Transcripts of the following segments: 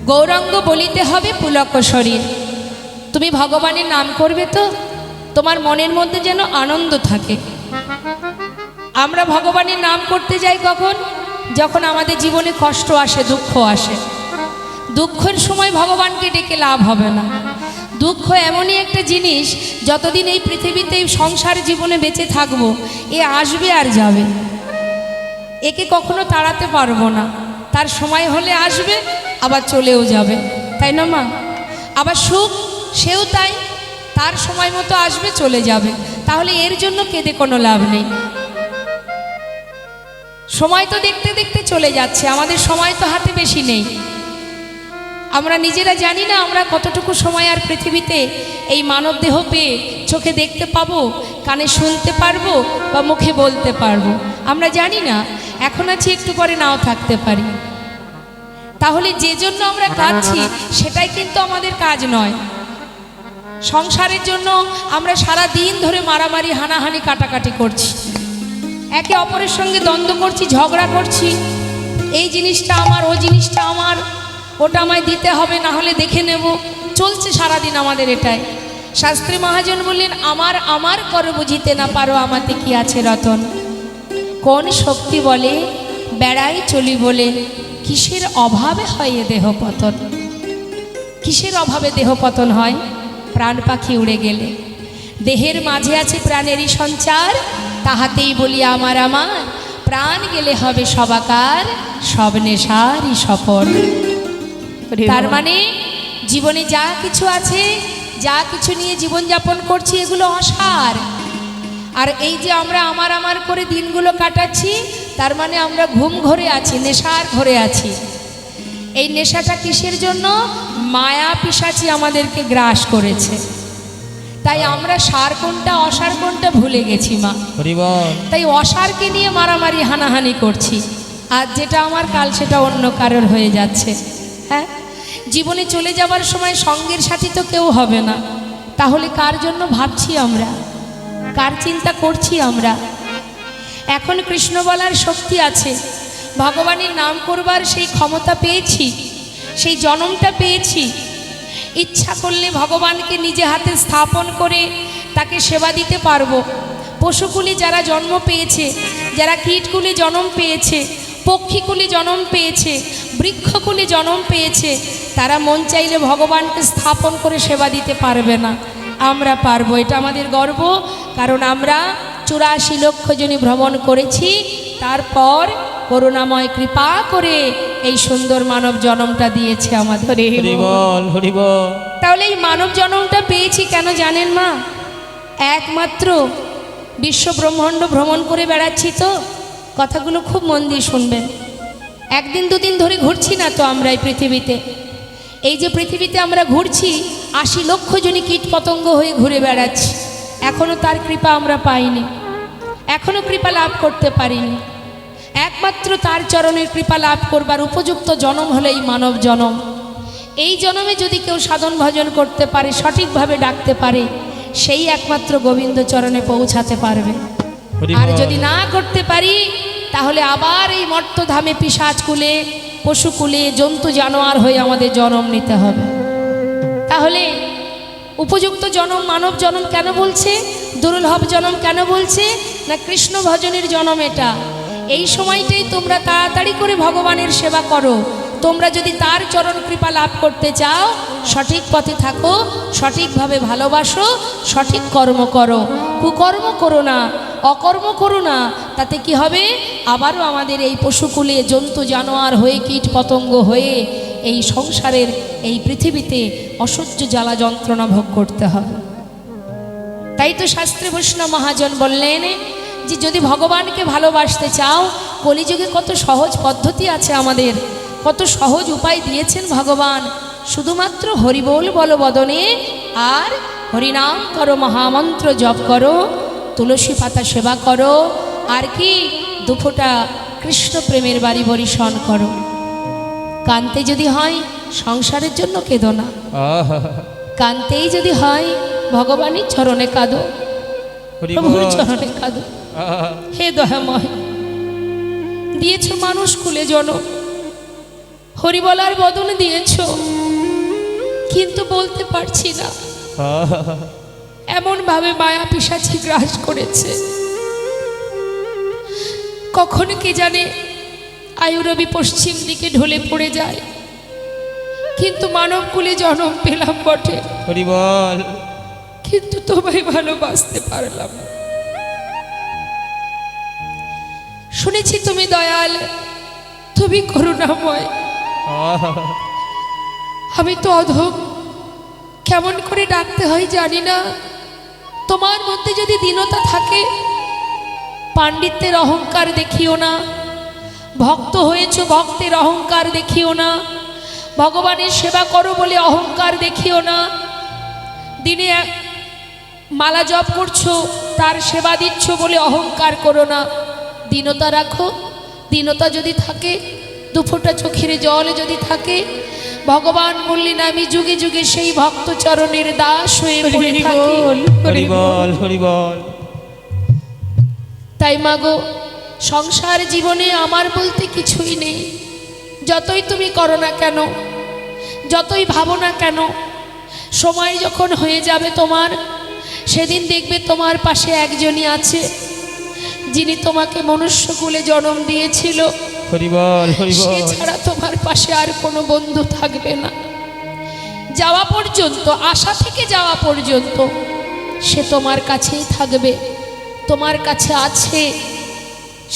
গৌরাঙ্গ বলিতে হবে পুলক শরীর। তুমি ভগবানের নাম করবে তো তোমার মনের মধ্যে যেন আনন্দ থাকে। আমরা ভগবানের নাম করতে যাই কখন? যখন আমাদের জীবনে কষ্ট আসে, দুঃখ আসে। দুঃখের সময় ভগবানকে ডেকে লাভ হবে না। দুঃখ এমনই একটা জিনিস, যতদিন এই পৃথিবীতে এই সংসার জীবনে বেঁচে থাকবো, এ আসবে আর যাবে, একে কখনো তাড়াতে পারবো না। তার সময় হলে আসবে, আবার চলেও যাবে, তাই না মা? আবার সুখ, সেও তাই, তার সময় মতো আসবে, চলে যাবে। তাহলে এর জন্য কেঁদে কোনো লাভ নেই। সময় তো দেখতে দেখতে চলে যাচ্ছে, আমাদের সময় তো হাতে বেশি নেই। আমরা নিজেরা জানি না আমরা কতটুকু সময় আর পৃথিবীতে এই মানব দেহ পেয়ে চোখে দেখতে পাবো, কানে শুনতে পারবো বা মুখে বলতে পারবো, আমরা জানি না। এখন আছি, একটু পরে নাও থাকতে পারি। তাহলে যে জন্য আমরা কাঁদছি সেটাই কিন্তু আমাদের কাজ নয়। সংসারের জন্য আমরা সারা দিন ধরে মারামারি, হানাহানি, কাটাকাটি করছি, একে অপরের সঙ্গে দ্বন্দ্ব করছি, ঝগড়া করছি। এই জিনিসটা আমার, ও জিনিসটা আমার, ওটা আমায় দিতে হবে, না হলে দেখে নেব। চলছে সারাদিন আমাদের এটাই। শাস্ত্রী মহাজন বললেন, আমার আমার করো বুঝিতে না পারো, আমাতে কি আছে রতন। কোন শক্তি বলে বেড়াই চলি বলে, কিসের অভাবে হয় এ দেহ পতন। কিসের অভাবে দেহ পতন হয়? প্রাণ পাখি উড়ে গেলে। দেহের মাঝে আছে প্রাণেরই সঞ্চার, তাহাতেই বলি আমার আমার, প্রাণ গেলে হবে সবাকার, সব নেশারই সফল। তার মানে জীবনে যা কিছু আছে, যা কিছু নিয়ে জীবনযাপন করছি, এগুলো অসার। আর এই যে আমরা আমার আমার করে দিনগুলো কাটাচ্ছি, তার মানে আমরা ঘুম ঘরে আছি, নেশার ঘরে আছি। এই নেশাটা কিসের জন্য? মায়া পিশাচি আমাদেরকে গ্রাস করেছে। তাই আমরা সার কোনটা অসার কোনটা ভুলে গেছি মা। তাই অসারকে নিয়ে মারামারি, হানাহানি করছি, আর যেটা আমার কাল সেটা অন্য কারোর হয়ে যাচ্ছে। হ্যাঁ, জীবনে চলে যাবার সময় সঙ্গের সাথী তো কেউ হবে না। তাহলে কার জন্য ভাবছি আমরা, কার চিন্তা করছি আমরা? এখন কৃষ্ণ বলার শক্তি আছে, ভগবানের নাম করবার সেই ক্ষমতা পেয়েছি, সেই জনমটা পেয়েছি। ইচ্ছা করলে ভগবানকে নিজে হাতে স্থাপন করে তাকে সেবা দিতে পারবো। পশুকুলে যারা জন্ম পেয়েছে, যারা কীটকুলে জন্ম পেয়েছে, পক্ষীকুলে জন্ম পেয়েছে, বৃক্ষকুলে জন্ম পেয়েছে, তারা মন চাইলে ভগবানকে স্থাপন করে সেবা দিতে পারবে না। আমরা পারবো, এটা আমাদের গর্ব। কারণ আমরা 84 লক্ষ জনই ভ্রমণ করেছি, তারপর করুণাময় কৃপা করে এই সুন্দর মানব জন্মটা দিয়েছে আমাদের। তাহলে এই মানব জন্মটা পেয়েছি কেন জানেন মা? একমাত্র বিশ্ব ব্রহ্মাণ্ড ভ্রমণ করে বেড়াচ্ছি তো। কথাগুলো খুব মন দিয়ে শুনবেন। একদিন দুদিন ধরে ঘুরছি না তো আমরা এই পৃথিবীতে। এই যে পৃথিবীতে আমরা ঘুরছি, 80 লক্ষ জনই কীট পতঙ্গ হয়ে ঘুরে বেড়াচ্ছি। এখনও তার কৃপা আমরা পাইনি, এখনও কৃপা লাভ করতে পারিনি। একমাত্র তার চরণের কৃপা লাভ করবার উপযুক্ত জনম হলো এই মানব জনম। এই জনমে যদি কেউ সাধন ভজন করতে পারে, সঠিকভাবে ডাকতে পারে, সেই একমাত্র গোবিন্দ চরণে পৌঁছাতে পারবে। আর যদি না করতে পারি, তাহলে আবার এই মর্তধামে পিশাচকুলে, পশুকুলে, জন্তু জানোয়ার হয়ে আমাদের জন্ম নিতে হবে। তাহলে উপযুক্ত জনম, মানব জনম কেন বলছে? দুর্লভ জনম কেন বলছে? না, কৃষ্ণ ভজনের জনম এটা। এই সময়টাই তোমরা তাড়াতাড়ি করে ভগবানের সেবা করো। তোমরা যদি তার চরণ কৃপা লাভ করতে চাও, সঠিক পথে থাকো, সঠিকভাবে ভালোবাসো, সঠিক কর্ম করো, কুকর্ম করো না, অকর্ম করো না। তাতে কি হবে? আবারও আমাদের এই পশুকুলে জন্তু জানোয়ার হয়ে, কীট পতঙ্গ হয়ে এই সংসারের এই পৃথিবীতে অসহ্য জ্বালা যন্ত্রণা ভোগ করতে হবে। তাই তো শাস্ত্রী বৈষ্ণব মহাজন বললেন যে যদি ভগবানকে ভালোবাসতে চাও, কলিযুগে কত সহজ পদ্ধতি আছে আমাদের, কত সহজ উপায় দিয়েছেন ভগবান। শুধুমাত্র হরিবোল বলো বদনে, আর হরিনাম করো, মহামন্ত্র জপ করো, তুলসী পাতা সেবা করো, আর কি দুফোঁটা কৃষ্ণ প্রেমের বাড়ি বরিশন করো। কানতে যদি হয় সংসারের জন্য কেঁদো না, কানতেই যদি হয় ভগবানের চরণে কাঁদো, প্রভুর চরণে কাঁদো। হে দয়াময়, দিয়েছ মানুষ কুলে জনম, হরিবলার বদন দিয়েছ, কিন্তু বলতে পারছি না। এমন ভাবে মায়া পিশাচি গ্রাস করেছে, কখন কে জানে আয়ুরবি পশ্চিম দিকে ঢলে পড়ে যায়। কিন্তু মানব কুলে জন্ম পেলাম বটে, হরি বল। কিন্তু তোমায় ভালোবাসতে পারলাম না। শুনেছি তুমি দয়াল, তুমি করুণাময়। আমি তো অধম, কেমন করে ডাকতে হয় জানি না। তোমার মধ্যে যদি দীনতা থাকে, পাণ্ডিত্যের অহংকার দেখিও না। ভক্ত হয়েছ, ভক্তের অহংকার দেখিও না। ভগবানের সেবা করো বলে অহংকার দেখিও না। দিনে মালা জপ করছো, তার সেবা দিচ্ছ বলে অহংকার করো না। দীনতা রাখো। দীনতা যদি থাকে, দুফোঁটা চোখের জল যদি থাকে, ভগবান বললেন আমি যুগে যুগে সেই ভক্ত চরণের দাস হয়ে পড়ে থাকি। হরি বল, হরি বল। তাই মাগো, সংসার জীবনে আমার বলতে কিছুই নেই। যতই তুমি করো না কেন, যতই ভাবো না কেন, সময় যখন হয়ে যাবে তোমার, সেদিন দেখবে তোমার পাশে একজনই আছে, যিনি তোমাকে মনুষ্যকুলে জন্ম দিয়েছিল। হরি বল, হরি বল। সে ছাড়া তোমার পাশে আর কোনো বন্ধু থাকবে না। যাওয়া পর্যন্ত, আশা থেকে যাওয়া পর্যন্ত সে তোমার কাছেই থাকবে, তোমার কাছে আছে।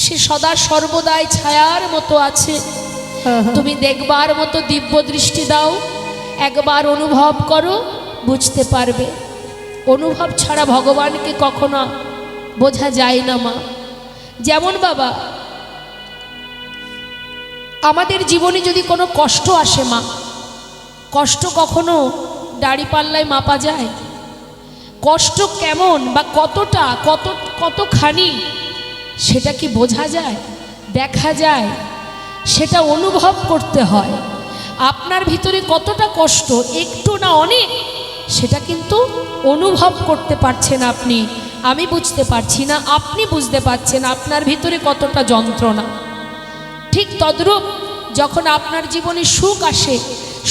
সে সদা সর্বদাই ছায়ার মতো আছে। তুমি দেখবার মতো দিব্য দৃষ্টি দাও, একবার অনুভব করো, বুঝতে পারবে। অনুভব ছাড়া ভগবানকে কখনো বোঝা যায় না মা। যেমন বাবা, আমাদের জীবনে যদি কোনো কষ্ট আসে মা, কষ্ট কখনো দাড়িপাল্লায় মাপা যায়? কষ্ট কেমন বা কতটা, কতখানি, সেটা কি বোঝা যায়, দেখা যায়? সেটা অনুভব করতে হয়। আপনার ভিতরে কতটা কষ্ট, একটু না অনেক, সেটা কিন্তু অনুভব করতে পারছেন আপনি। আমি বুঝতে পারছি না, আপনি বুঝতে পারছেন আপনার ভিতরে কতটা যন্ত্রণা। ঠিক তদ্রূপ যখন আপনার জীবনে সুখ আসে,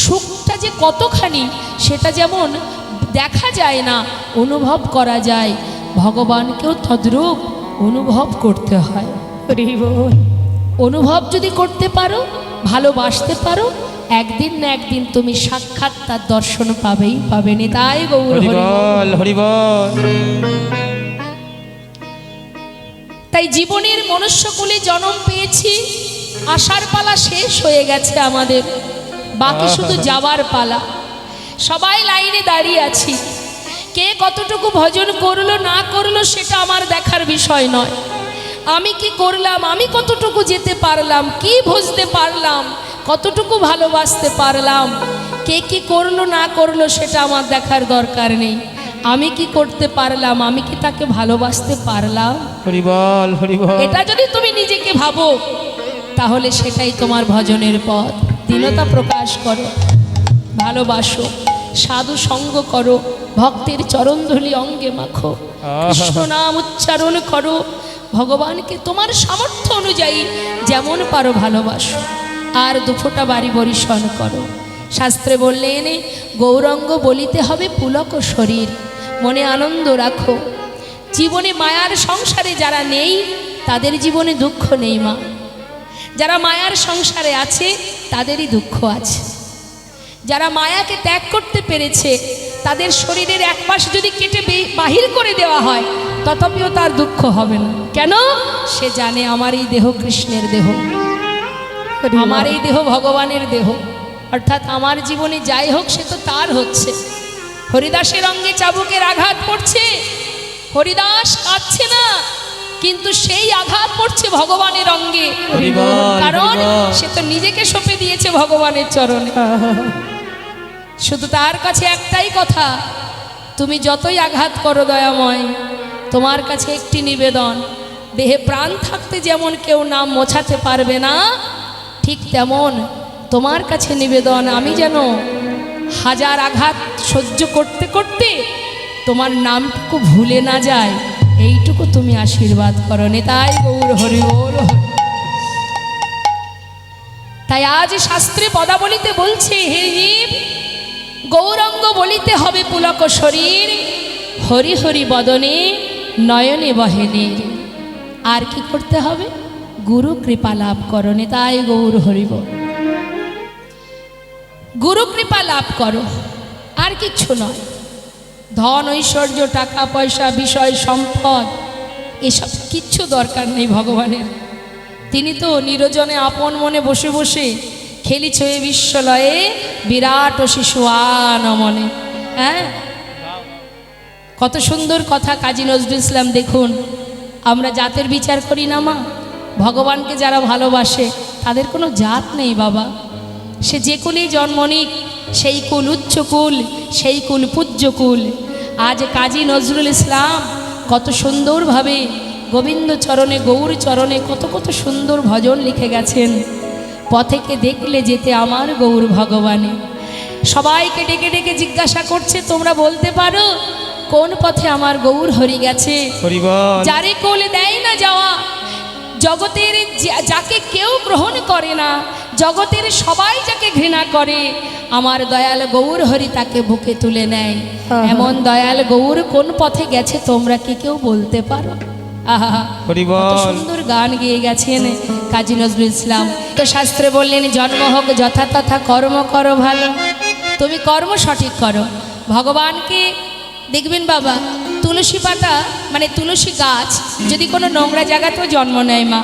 সুখটা যে কতখানি সেটা যেমন দেখা যায় না, অনুভব করা যায়। ভগবানকেও তদ্রূপ অনুভব করতে হয়। অনুভব যদি করতে পারো, ভালোবাসতে পারো, একদিন না একদিন তুমি সাক্ষাৎ তার দর্শন পাবেই পাবে। তাই গৌর হরি বল, হরি বল। তাই জীবনের মনুষ্যকুলে জন্ম পেয়েছি, আসার পালা শেষ হয়ে গেছে আমাদের, বাকি শুধু যাওয়ার পালা। সবাই লাইনে দাঁড়িয়ে আছি। কে কতটুকু ভজন করলো না করলো সেটা আমার দেখার বিষয় নয়। আমি কি করলাম, আমি কতটুকু যেতে পারলাম, কি বুঝতে পারলাম, কতটুকু ভালোবাসতে পারলাম, কে কি করলো না করলো সেটা আমার দেখার দরকার নেই। আমি কি করতে পারলাম, আমি কি তাকে ভালোবাসতে পারলাম? হরি বল, হরি বল। এটা যদি তুমি নিজেকে ভাবো, তাহলে সেটাই তোমার ভজনের পথ। দীনতা প্রকাশ করো, ভালোবাসো, সাধু সঙ্গ করো, ভক্তের চরণধূলি অঙ্গে মাখো, কৃষ্ণ নাম উচ্চারণ করো, ভগবানকে তোমার সামর্থ্য অনুযায়ী যেমন পারো ভালোবাসো, আর দুফোঁটা বাড়ি বরিশন করো। শাস্ত্রে বললেন, গৌরঙ্গ বলিতে হবে পুলক শরীর, মনে আনন্দ রাখো। জীবনে মায়ার সংসারে যারা নেই, তাদের জীবনে দুঃখ নেই মা। যারা মায়ার সংসারে আছে, তাদেরই দুঃখ আছে। যারা মায়াকে ত্যাগ করতে পেরেছে, তাদের শরীরের এক পাশ যদি কেটে বাহির করে দেওয়া হয়, তথাপিও তার দুঃখ হবে না। কেন? সে জানে আমার এই দেহ কৃষ্ণের দেহ, আমার এই দেহ ভগবানের দেহ। অর্থাৎ আমার জীবনে যাই হোক সে তো তার হচ্ছে। হরিদাসের অঙ্গে চাবুকের আঘাত পড়ছে, হরিদাস কাঁদছে না, কিন্তু সেই আঘাত পড়ছে ভগবানের অঙ্গে। কারণ সে তো নিজেকে সঁপে দিয়েছে ভগবানের চরণে। শুধু তার কাছে একটাই কথা, তুমি যতই আঘাত করো দয়াময়, তোমার কাছে একটি নিবেদন, দেহে প্রাণ থাকতে যেমন কেউ নাম মোছাতে পারবে না, ঠিক তেমন তোমার কাছে নিবেদন, আমি যেন হাজার আঘাত সহ্য করতে করতে তোমার নামটুকু ভুলে না যায়, এইটুকু তুমি আশীর্বাদ করো। তাই গৌর হরি বল। তাই আজ শাস্ত্রে পদাবলিতে বলছে, হে জীব, গৌরাঙ্গ বলিতে হবে পুলক শরীর, হরি হরি বদনে নয়নে বহেনের। আর কি করতে হবে? গুরু কৃপা লাভ করণে, তাই গৌর হরিব। গুরু কৃপা লাভ করো, আর কিচ্ছু নয়। ধন ঐশ্বর্য টাকা পয়সা বিষয় সম্পদ এসব কিচ্ছু দরকার নেই ভগবানের। তিনি তো নিরজনে আপন মনে বসে বসে খেলিছে বিশ্বলয়ে বিরাট ও শিশু আনমনে। হ্যাঁ, কত সুন্দর কথা কাজী নজরুল ইসলাম। দেখুন, আমরা জাতের বিচার করি না মা। ভগবানকে যারা ভালোবাসে তাদের কোনো জাত নেই বাবা। সে যে কুলেই জন্ম নিক, সেই কুল উচ্চ কুল, সেই কুল পূজ্য কুল। আজ কাজী নজরুল ইসলাম কত সুন্দরভাবে গোবিন্দ চরণে গৌর চরণে কত কত সুন্দর ভজন লিখে গেছেন। পথেকে দেখলে যেতে আমার গৌর ভগবানে। সবাইকে ডেকে ডেকে জিজ্ঞাসা করছে, তোমরা বলতে পারো কোন পথে আমার গৌর হরি গেছে? যারে কোলে দেয় না যাওয়া, জগতের যাকে কেউ গ্রহণ করে না, জগতের সবাই যাকে ঘৃণা করে, আমার দয়াল গৌর হরি তাকে বুকে তুলে নেয়। এমন দয়াল গৌর কোন পথে গেছে তোমরা কি কেউ বলতে পারো? আহা, কত সুন্দর গান গেয়ে গেছেন কাজী নজরুল ইসলাম। তো শাস্ত্রে বললেন, জন্ম হোক যথা তথা, কর্ম করো ভালো। তুমি কর্ম সঠিক করো। ভগবানকে দেখবেন বাবা, তুলসী পাতা মানে তুলসী গাছ যদি কোনো নোংরা জায়গাতেও জন্ম নেয় মা,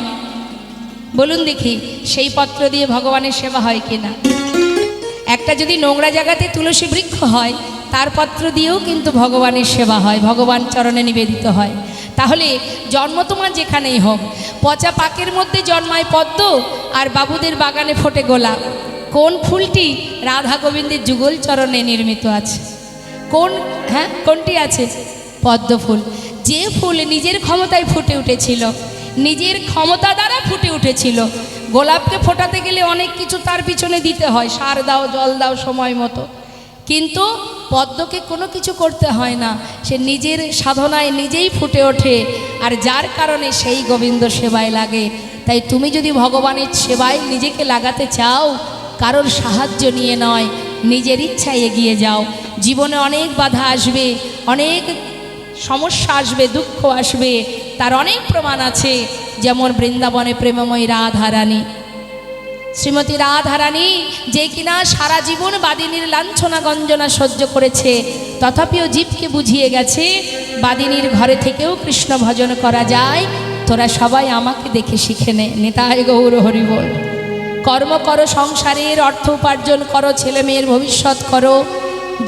বলুন দেখি সেই পত্র দিয়ে ভগবানের সেবা হয় কিনা? একটা যদি নোংরা জায়গাতে তুলসী বৃক্ষ হয়, তার পত্র দিয়েও কিন্তু ভগবানের সেবা হয়, ভগবান চরণে নিবেদিত হয়। তাহলে জন্ম তোমার যেখানেই হোক, পচা পাকের মধ্যে জন্মায় পদ্ম, আর বাবুদের বাগানে ফোটে গোলাপ। কোন ফুলটি রাধা গোবিন্দের যুগল চরণে নির্মিত আছে? কোনটি আছে? পদ্ম ফুল। যে ফুল নিজের ক্ষমতায় ফুটে উঠেছিল, নিজের ক্ষমতা দ্বারা ফুটে উঠেছিল। গোলাপকে ফোটাতে গেলে অনেক কিছু তার পিছনে দিতে হয়, সার দাও, জল দাও সময় মতো। কিন্তু পদ্মকে কোনো কিছু করতে হয় না, সে নিজের সাধনায় নিজেই ফুটে ওঠে, আর যার কারণে সেই গোবিন্দ সেবায় লাগে। তাই তুমি যদি ভগবানের সেবায় নিজেকে লাগাতে চাও, কারোর সাহায্য নিয়ে নয়, নিজের ইচ্ছায় এগিয়ে যাও। জীবনে অনেক বাধা আসবে, অনেক সমস্যা আসবে, দুঃখ আসবে, তার অনেক প্রমাণ আছে। যেমন বৃন্দাবনে প্রেমময়ী রাধারানী, শ্রীমতী রাধারানী, যে কিনা সারা জীবন বাদিনীর লাঞ্ছনা গঞ্জনা সহ্য করেছে, তথাপিও জীবকে বুঝিয়ে গেছে বাদিনীর ঘরে থেকেও কৃষ্ণ ভজন করা যায়। তোরা সবাই আমাকে দেখে শিখে নে। নিতাই গৌর হরি বল। কর্ম করো, সংসারের অর্থ উপার্জন করো, ছেলে মেয়ের ভবিষ্যৎ করো,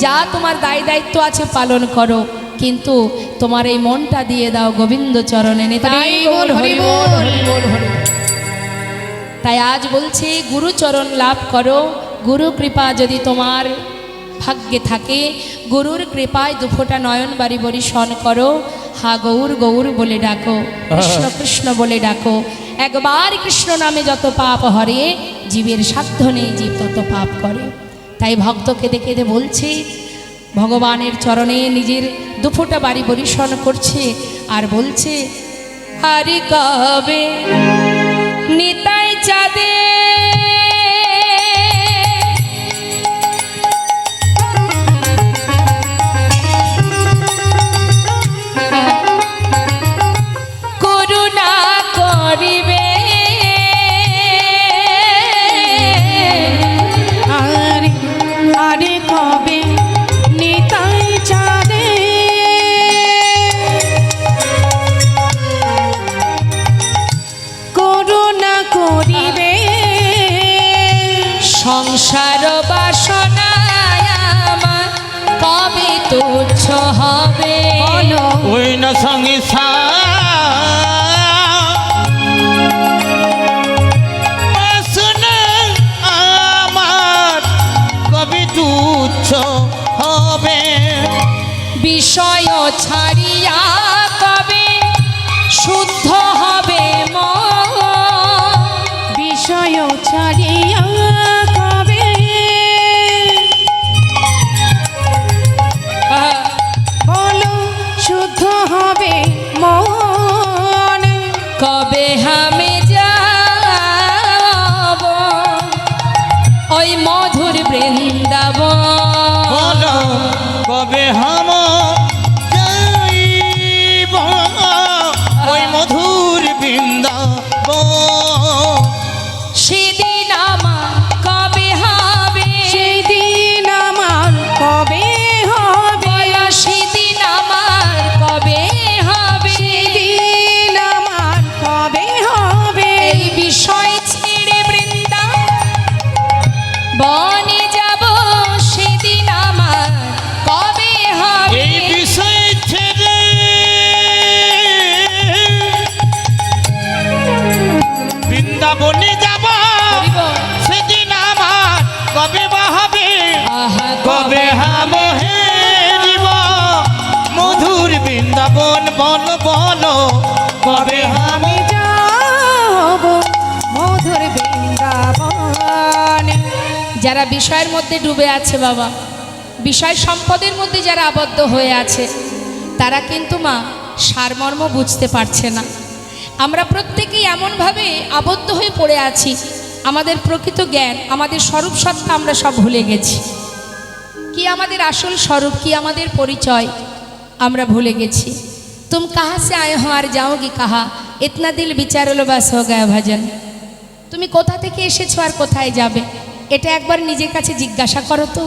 যা তোমার দায় দায়িত্ব আছে পালন করো, কিন্তু তোমার এই মনটা দিয়ে দাও গোবিন্দ চরণে। নিতাই গৌর হরি বল, হরি বল, হরি বল। তাই আজ বলছি, গুরুচরণ লাভ করো। গুরু কৃপা যদি তোমার ভাগ্যে থাকে, গুরুর কৃপায় দুফোটা নয়ন বাড়ি বরিশন করো। হা গৌর গৌর বলে ডাকো, কৃষ্ণ কৃষ্ণ বলে ডাকো। একবার কৃষ্ণ নামে যত পাপ হরে, জীবের সাধ্য নেই জীব তত পাপ করে। তাই ভক্তকে দেখে বলছি, ভগবানের চরণে নিজের দুফোটা বাড়ি বরিশন করছে আর বলছে, হারি কবে নিতাই চাঁদে করুণা করিবে, আরে কবে নিতাই চাঁদে করুণা করিবে, সংসার বাসনা আমার কবে তুচ্ছ হবে। ওই না বাসনা আমার কবি তুচ্ছ হবে। বিষয় ছাড়িয়া কবে শুদ্ধ হবে মন, বিষয় ছাড়িয়া কবে বলো শুদ্ধ হবে মন, কবে আমি যাব ওই মধুর বৃন্দাবন। কবে হাম যাইব ওই মধুর বৃন্দাবন। সেদিন আমার কবে হবে, সেই দিন আমার কবে হবে, বলো সেদিন আমার কবে হবে, সেদিন আমার কবে হবে, এই বিষয় ছেড়ে বৃন্দাবনে যাব, সেদিন আমার কবে হবে। এই বিষয় ছেড়ে বৃন্দাবনে যাব, সেদিন আমার কবে বা হবে, আহা, কবে হাম হেরিব মধুর বৃন্দাবন। বলো বলো কবে হাম আমি যাব মধুর বৃন্দাবনে। যারা বিষয়ের মধ্যে ডুবে আছে বাবা, বিষয় সম্পদের মধ্যে যারা আবদ্ধ হয়ে আছে, তারা কিন্তু মা সারমর্ম বুঝতে পারছে না। আমরা প্রত্যেকেই এমনভাবে আবদ্ধ হয়ে পড়ে আছি, আমাদের প্রকৃত জ্ঞান, আমাদের স্বরূপ সত্তা আমরা সব ভুলে গেছি। কি আমাদের আসল স্বরূপ, কি আমাদের পরিচয় আমরা ভুলে গেছি। তুম কাহা সে আয়ে হো আর যাওগি কাহা, ইতনা দিল বিচারলো বাস হো গায়া ভজন। তুমি কোথা থেকে এসেছো আর কোথায় যাবে, এটা একবার নিজের কাছে জিজ্ঞাসা করো তো।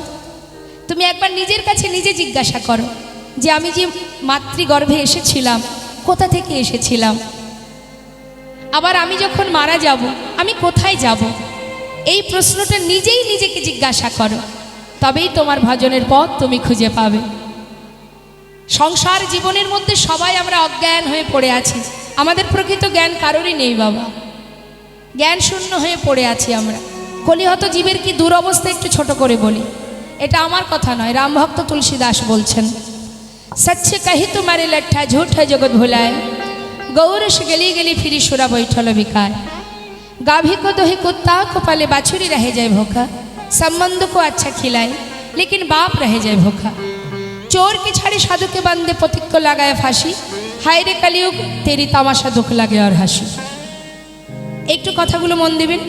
তুমি একবার নিজের কাছে নিজে জিজ্ঞাসা করো যে আমি যে মাতৃগর্ভে এসেছিলাম, কোথা থেকে এসেছিলাম, আবার আমি যখন মারা যাব আমি কোথায় যাব। এই প্রশ্নটা নিজেই নিজেকে জিজ্ঞাসা করো, তবেই তোমার ভজনের পথ তুমি খুঁজে পাবে। সংসার জীবনের মধ্যে সবাই আমরা অজ্ঞান হয়ে পড়ে আছি, আমাদের প্রকৃত জ্ঞান কারোরই নেই বাবা, জ্ঞান শূন্য হয়ে পড়ে আছি আমরা। কলিহত জীবের কি দুরবস্থা একটু ছোট করে বলি, এটা আমার কথা নয়, রামভক্ত তুলসী দাস বলছেন, সচ্ছে কহি তোমারে লঠা ঝুঠ জগৎ ভুলায়, গৌরস গলি গলি ফিরি সুরা বৈঠল বিকায়, गाभी को दोहे कुत्ता को पाले बाछुरी रह जाए भूखा, संबंध को अच्छा खिलाए लेकिन बाप रह जाए भूखा, चोर के छाड़े साधु के बंदे पथिक को लगाए फांसी, हाय रे कलियुग तेरी तमाशा दुख लगे और हाসি। একটু কথাগুলো মন দিবেন।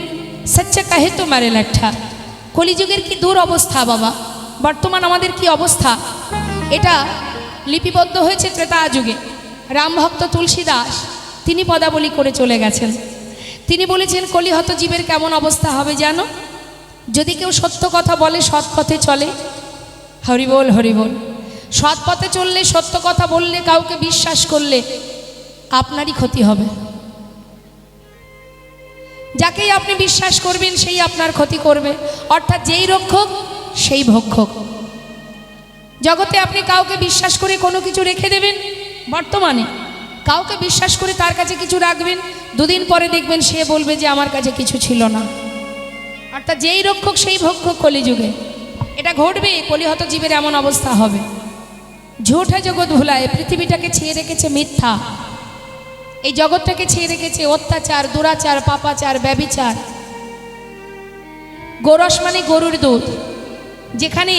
সচ্চা কাহে তোমারে লাঠা, কলিযুগের কি দূর অবস্থা বাবা, বর্তমান আমাদের কি অবস্থা, এটা লিপিবদ্ধ হয়েছে ত্রেতা যুগে। রামভক্ত তুলসী দাস তিনি পদাবলী করে চলে গেছেন। তিনি বলেছেন কলিহত জীবের কেমন অবস্থা হবে জানো, যদি কেউ সত্য কথা বলে, সৎ পথে চলে, হরিবোল হরিবোল, সৎ পথে চললে, সত্য কথা বললে, কাউকে বিশ্বাস করলে আপনারই ক্ষতি হবে। যাকেই আপনি বিশ্বাস করবেন সেই আপনার ক্ষতি করবে, অর্থাৎ যেই রক্ষক সেই ভক্ষক। জগতে আপনি কাউকে বিশ্বাস করে কোনো কিছু রেখে দেবেন, বর্তমানে কাউকে বিশ্বাস করে তার কাছে কিছু রাখবেন, দুদিন পরে দেখবেন সে বলবে যে আমার কাছে কিছু ছিল না, অর্থাৎ যেই রক্ষক সেই ভক্ষক কলিযুগে। এটা ঘটবে, কলিহত জীবের এমন অবস্থা হবে। ঝুঠা জগৎ ভুলায়, পৃথিবীটাকে ছেয়ে রেখেছে মিথ্যা, এই জগৎটাকে ছেয়ে রেখেছে অত্যাচার, দুরাচার, পাপাচার, ব্যভিচার। গোরস মানে গরুর দুধ, যেখানে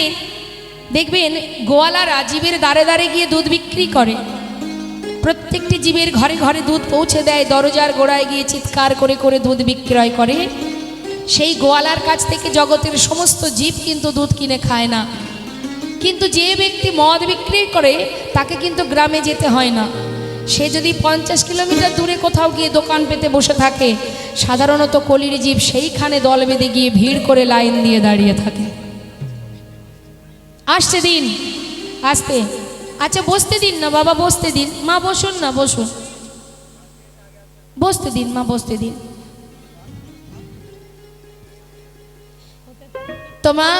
দেখবেন গোয়ালারা জীবের দ্বারে দ্বারে গিয়ে দুধ বিক্রি করে, প্রত্যেকটি জীবের ঘরে ঘরে দুধ পৌঁছে দেয়, দরজার গোড়ায় গিয়ে চিৎকার করে করে দুধ বিক্রয় করে। সেই গোয়ালার কাছ থেকে জগতের সমস্ত জীব কিন্তু দুধ কিনে খায় না। কিন্তু যে ব্যক্তি মদ বিক্রি করে তাকে কিন্তু গ্রামে যেতে হয় না, সে যদি 50 কিলোমিটার দূরে কোথাও গিয়ে দোকান পেতে বসে থাকে, সাধারণত কলির জীব সেইখানে দল বেঁধে গিয়ে ভিড় করে লাইন দিয়ে দাঁড়িয়ে থাকে। আসছে দিন, আসতে, আচ্ছা বসতে দিন না বাবা, বসতে দিন মা, বসুন না, বসুন, বসতে দিন মা, বসতে দিন। তো মা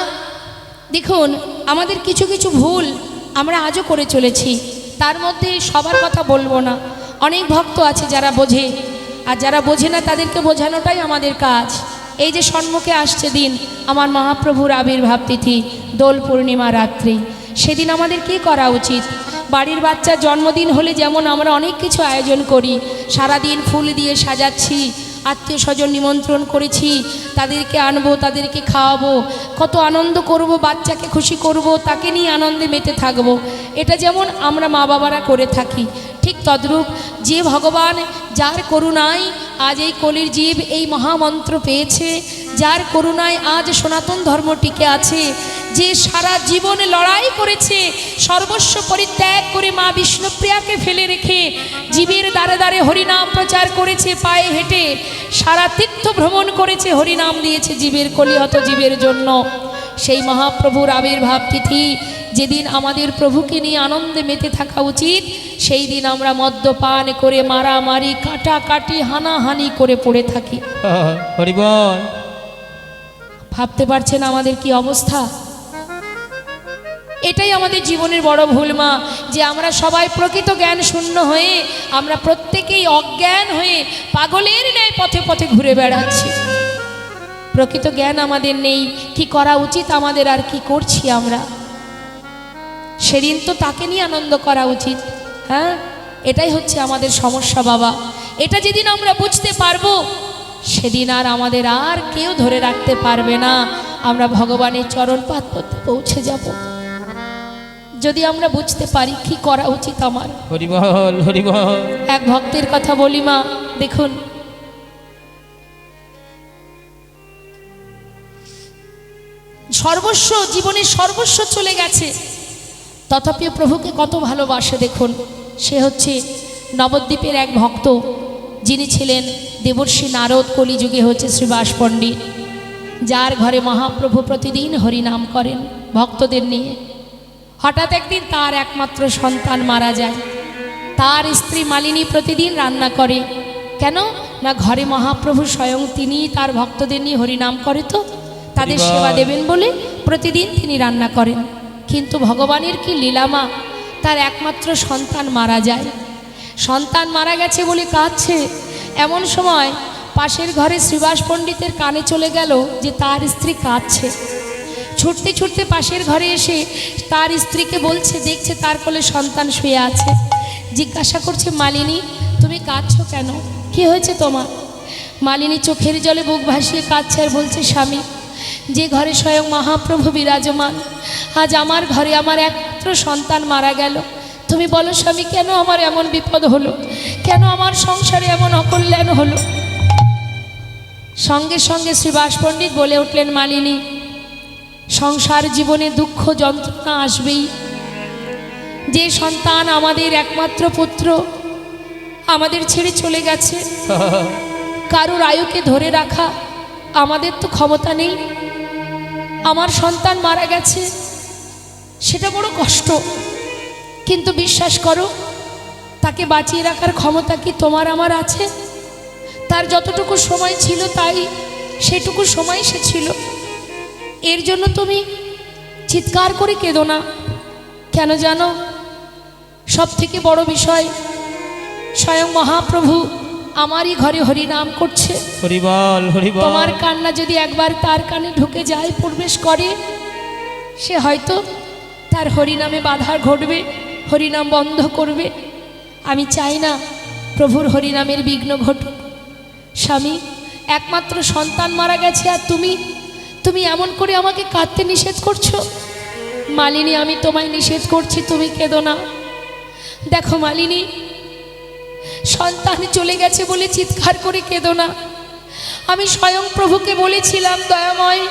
দেখুন, আমাদের কিছু কিছু ভুল আমরা আজও করে চলেছি, তার মধ্যে সবার কথা বলবো না। অনেক ভক্ত আছে যারা বোঝে, আর যারা বোঝে না তাদেরকে বোঝানোটাই আমাদের কাজ। এই যে সম্মুখে আসছে দিন আমার মহাপ্রভুর আবির্ভাব তিথি, দোল পূর্ণিমা রাত্রি, সেদিন আমাদের কি করা উচিত? বাড়ির বাচ্চার জন্মদিন হলে যেমন আমরা অনেক কিছু আয়োজন করি, সারাদিন ফুল দিয়ে সাজাচ্ছি, আত্মীয় স্বজন নিমন্ত্রণ করেছি, তাদেরকে আনবো, তাদেরকে খাওয়াবো, কত আনন্দ করব, বাচ্চাকে খুশি করব, তাকে নিয়ে আনন্দে মেতে থাকবো, এটা যেমন আমরা মা বাবারা করে থাকি, ঠিক তদ্রূপ যে ভগবান, যার করুণায় আজ এই কলির জীব এই মহামন্ত্র পেয়েছে, যার করুণায় আজ সনাতন ধর্ম টিকে আছে, যে সারা জীবন লড়াই করেছে, সর্বস্ব পরিত্যাগ করে মা বিষ্ণুপ্রিয়াকে ফেলে রেখে জীবের দ্বারে দ্বারে হরিনাম প্রচার করেছে, পায়ে হেঁটে সারা তীর্থ ভ্রমণ করেছে, হরিনাম দিয়েছে জীবের কলিহত জীবের জন্য। সেই মহাপ্রভুর আবির্ভাব তিথি, যেদিন আমাদের প্রভুকে নিয়ে আনন্দে মেতে থাকা উচিত, সেই দিন আমরা মদ্যপান করে মারামারি কাটাকাটি হানাহানি করে পড়ে থাকি। হরি বল। ভাবতে পারছেন আমাদের কি অবস্থা? এটাই আমাদের জীবনের বড় ভুল মা, যে আমরা সবাই প্রকৃত জ্ঞান শূন্য হয়ে আমরা প্রত্যেকেই অজ্ঞান হয়ে পাগলের ন্যায় পথে পথে ঘুরে বেড়াচ্ছি। প্রকৃত জ্ঞান আমাদের নেই, কি করা উচিত আমাদের আর কি করছি আমরা। সেদিন তো তাকে নিয়ে আনন্দ করা উচিত। হ্যাঁ, এটাই হচ্ছে আমাদের সমস্যা বাবা। এটা যেদিন আমরা বুঝতে পারবো, সেদিন আর আমাদের আর কেউ ধরে রাখতে পারবে না। আমরা ভগবানের চরণ পাদ পদ্মে পৌঁছে যাব যদি আমরা বুঝতে পারি কি করা উচিত আমার। হরি বল, হরি বল। এক ভক্তের কথা বলি মা, দেখুন সর্বস্ব, জীবনের সর্বস্ব চলে গেছে, তথাপিও প্রভুকে কত ভালোবাসে দেখুন। সে হচ্ছে নবদ্বীপের এক ভক্ত, যিনি ছিলেন দেবর্ষী নারদ, কলিযুগে হচ্ছে শ্রীবাস পণ্ডিত, যার ঘরে মহাপ্রভু প্রতিদিন হরিনাম করেন ভক্তদের নিয়ে। হঠাৎ একদিন তার একমাত্র সন্তান মারা যায়। তার স্ত্রী মালিনী প্রতিদিন রান্না করে, কেন না ঘরে মহাপ্রভু স্বয়ং তিনি তার ভক্তদের নিয়ে হরিনাম করে, তো তাদের সেবা দেবেন বলে প্রতিদিন তিনি রান্না করেন। কিন্তু ভগবানের কি লীলামা, তার একমাত্র সন্তান মারা যায়। সন্তান মারা গেছে বলে কাঁদছে। এমন সময় পাশের ঘরে শ্রীবাস পণ্ডিতের কানে চলে গেল যে তার স্ত্রী কাঁদছে। ছুটতে ছুটতে পাশের ঘরে এসে তার স্ত্রীকে বলছে, দেখছে তার কোলে সন্তান শুয়ে আছে। জিজ্ঞাসা করছে, মালিনী তুমি কাঁদছো কেন, কি হয়েছে তোমার? মালিনী চোখের জলে বুক ভাসিয়ে কাঁদছে আর বলছে, স্বামী, যে ঘরে স্বয়ং মহাপ্রভু বিরাজমান, আজ আমার ঘরে আমার একমাত্র সন্তান মারা গেল। তুমি বলো স্বামী, কেন আমার এমন বিপদ হলো, কেন আমার সংসারে এমন অকল্যাণ হলো? সঙ্গে সঙ্গে শ্রীবাস পণ্ডিত বলে উঠলেন, মালিনী, সংসার জীবনে দুঃখ যন্ত্রণা আসবেই। যে সন্তান আমাদের একমাত্র পুত্র আমাদের ছেড়ে চলে গেছে, কারোর আয়ুকে ধরে রাখা আমাদের তো ক্ষমতা নেই। আমার সন্তান মারা গেছে, সেটা বড় কষ্ট, কিন্তু বিশ্বাস করো তাকে বাঁচিয়ে রাখার ক্ষমতা কি তোমার আমার আছে? তার যতটুকু সময় ছিল তাই সেটুকু সময় সে ছিল। এর জন্য তুমি চিৎকার করে কেঁদো না। কেন জানো, সব থেকে বড় বিষয় স্বয়ং মহাপ্রভু আমারই ঘরে হরিনাম করছে। হরি বল, হরি বল। তোমার কান্না যদি একবার তার কানে ঢুকে যায়, প্রবেশ করে, সে হয়তো তার হরিনামে বাধা ঘটবে, হরিনাম বন্ধ করবে। আমি চাই না প্রভুর হরিনামের বিঘ্ন ঘটুক। স্বামী, একমাত্র সন্তান মারা গেছে আর তুমি এমন করে আমাকে কাঁদতে নিষেধ করছো। মালিনী, আমি তোমায় নিষেধ করছি, তুমি কেঁদো না। দেখো মালিনী, সন্তান চলে গেছে বলে চিৎকার করে কেঁদো না। আমি স্বয়ং প্রভুকে বলেছিলাম, দয়াময়,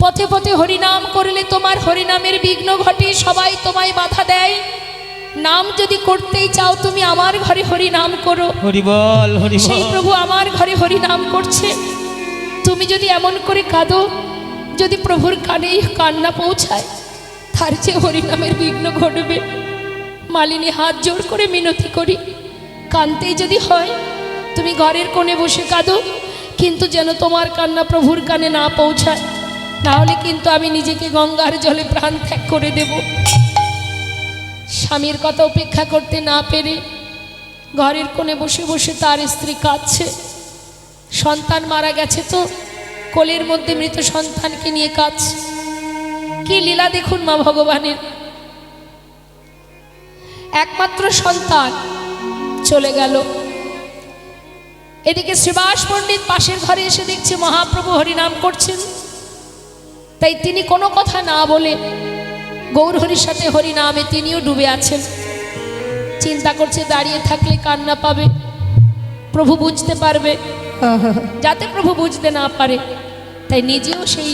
পথে পথে হরিনাম করলে তোমার হরিনামের বিঘ্ন ঘটে, সবাই তোমায় বাধা দেয়। নাম যদি করতেই চাও তুমি আমার ঘরে হরিনাম করো। হরি বল, হরি বল। সেই প্রভু আমার ঘরে হরিনাম করছে। তুমি যদি এমন করে কাঁদো, যদি প্রভুর কানেই কান্না পৌঁছায়, তার যে হরিনামের বিঘ্ন ঘটবে। মালিনী, হাত জোর করে মিনতি করি, কাঁদতেই যদি হয় তুমি ঘরের কোণে বসে কাঁদো, কিন্তু যেন তোমার কান্না প্রভুর কানে না পৌঁছায়, না হলে কিন্তু আমি নিজেকে গঙ্গার জলে প্রাণ ত্যাগ করে দেব। স্বামীর কথা উপেক্ষা করতে না পেরে ঘরের কোণে বসে বসে তার স্ত্রী কাঁদছে। সন্তান মারা গেছে তো কোলের মধ্যে মৃত সন্তানকে নিয়ে কাঁদছে। কি লীলা দেখুন মা ভগবানের। একমাত্র সন্তান চলে গেল। এদিকে শ্রীবাস পণ্ডিত পাশের ঘরে এসে দেখছে মহাপ্রভু হরিনাম করছেন, তাই তিনি কোনো কথা না বলে গৌরহরির সাথে হরিনামে তিনিও ডুবে আছেন। চিন্তা করছে দাঁড়িয়ে থাকলে কান্না পাবে, প্রভু বুঝতে পারবে, যাতে প্রভু বুঝতে না পারে, তাই নিজেও সেই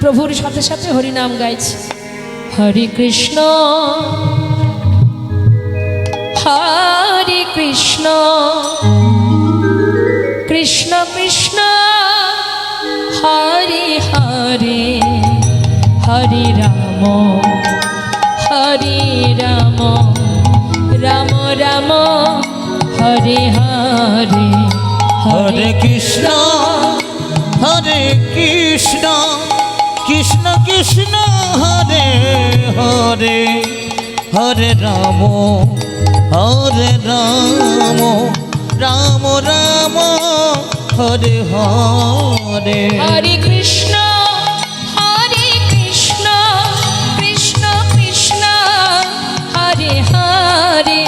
প্রভুর সাথে সাথে হরিনাম গাইছি। হরে কৃষ্ণ হরে কৃষ্ণ কৃষ্ণ কৃষ্ণ হরে হরে হরে রাম রাম রাম হরে হরে হরে কৃষ্ণ কৃষ্ণ কৃষ্ণ হরে হরে হরে রাম রাম রাম হরে হরে হরে কৃষ্ণ কৃষ্ণ কৃষ্ণ হরে হরে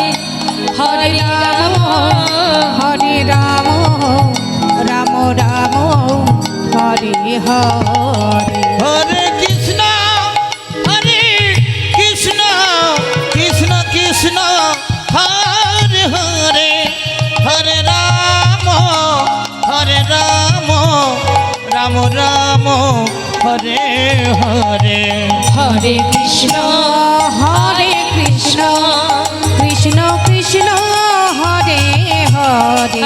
হরে রাম হরে রাম রাম রাম হরে হরে হরে কৃষ্ণ কৃষ্ণ কৃষ্ণ হরে হরে হরে রাম রাম রাম হরে হরে হরে কৃষ্ণ কৃষ্ণ কৃষ্ণ কৃষ্ণ হরে হরে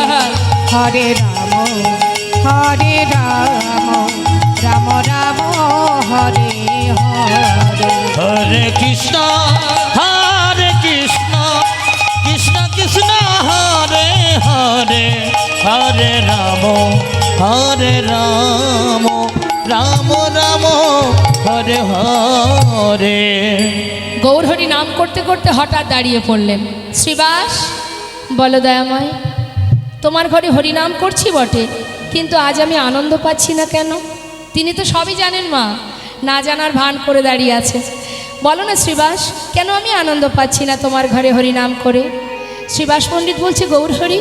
হরে রাম রাম রাম হরে হরে হরে কৃষ্ণ কৃষ্ণ কৃষ্ণ হরে হরে হরে রাম রাম রাম হরে হরে। গৌরহরি নাম করতে করতে হঠাৎ দাঁড়িয়ে পড়লেন। শ্রীবাস, বলো দয়াময়, তোমার ঘরে হরিনাম করছি বটে, কিন্তু আজ আমি আনন্দ পাচ্ছি না কেন? তিনি তো সবই জানেন মা, না জানার ভান করে দাঁড়িয়ে আছে। বলো না শ্রীবাস, কেন আমি আনন্দ পাচ্ছি না তোমার ঘরে হরিনাম করে? শ্রীবাস পণ্ডিত বলছে, গৌরহরি,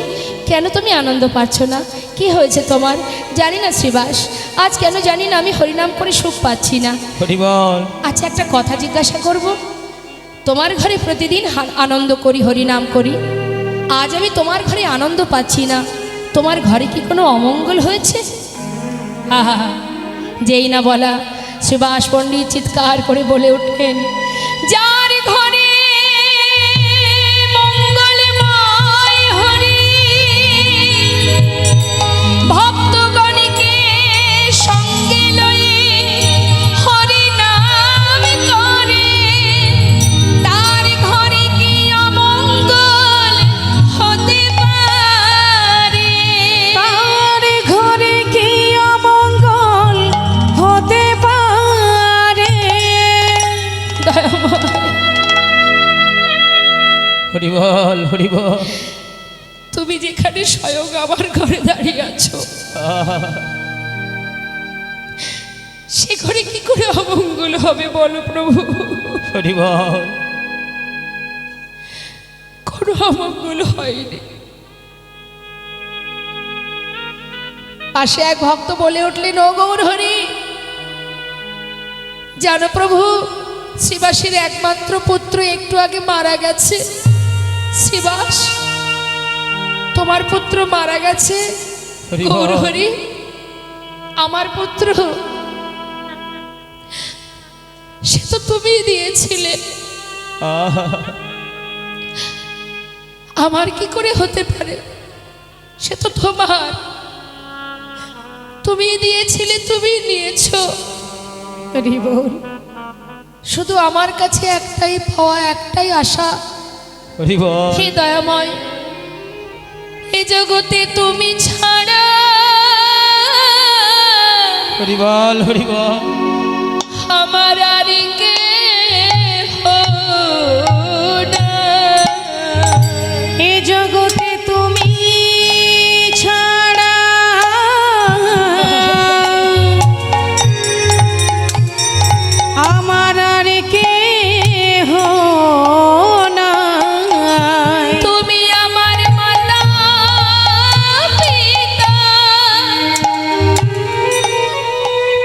কেন তুমি আনন্দ পাচ্ছ না? কি হয়েছে তোমার? জানি না শ্রীবাস, আজ কেন জানি না আমি হরিনাম করে সুখ পাচ্ছি না। হরি বল। আচ্ছা, একটা কথা জিজ্ঞাসা করব। তোমার ঘরে প্রতিদিন আনন্দ করি, হরিনাম করি, আজ আমি তোমার ঘরে আনন্দ পাচ্ছি না, তোমার ঘরে কি কোনো অমঙ্গল হয়েছে? আহা, যেই না বলা, শ্রীবাস পণ্ডিত চিৎকার করে বলে উঠলেন, যার ঘরে মঙ্গলময় হরি ভক্তগণকে সঙ্গে লয়ে হরি নাম করে, তার ঘরে কি অমঙ্গল হতে পারে? তার ঘরে কি অমঙ্গল হতে পারে? হরি বল, হরি বল। তুমি যেখানে স্বয়ং আমার ঘরে দাঁড়িয়ে আছো, সে ঘরে কি করে অমঙ্গল হবে বলো প্রভু? হরি বল। কোনো অমঙ্গল হয়নি। পাশে এক ভক্ত বলে উঠলেন, ও গৌরহরি, জানো প্রভু, শ্রীবাসের একমাত্র পুত্র একটু আগে মারা গেছে। শ্রীবাস, তোমার পুত্র মারা গেছে? হরি বল। গৌরহরি, আমার পুত্র, সে তো তুমি দিয়েছিলে, আমার কি করে হতে পারে? সে তো তোমার, তুমি দিয়েছিলে, তুমি নিয়েছো। হরি বল। শুধু আমার কাছে একটাই পাওয়া, একটাই আশা, হরি বল। হে দয়াময়, এ জগতে তুমি ছাড়া হরি বল, হরি বল। আমার আর কেহ নাই। এ জগতে তুমি ছাড়া আমার আর কেহ নাই। তুমি আমার মাতা পিতা,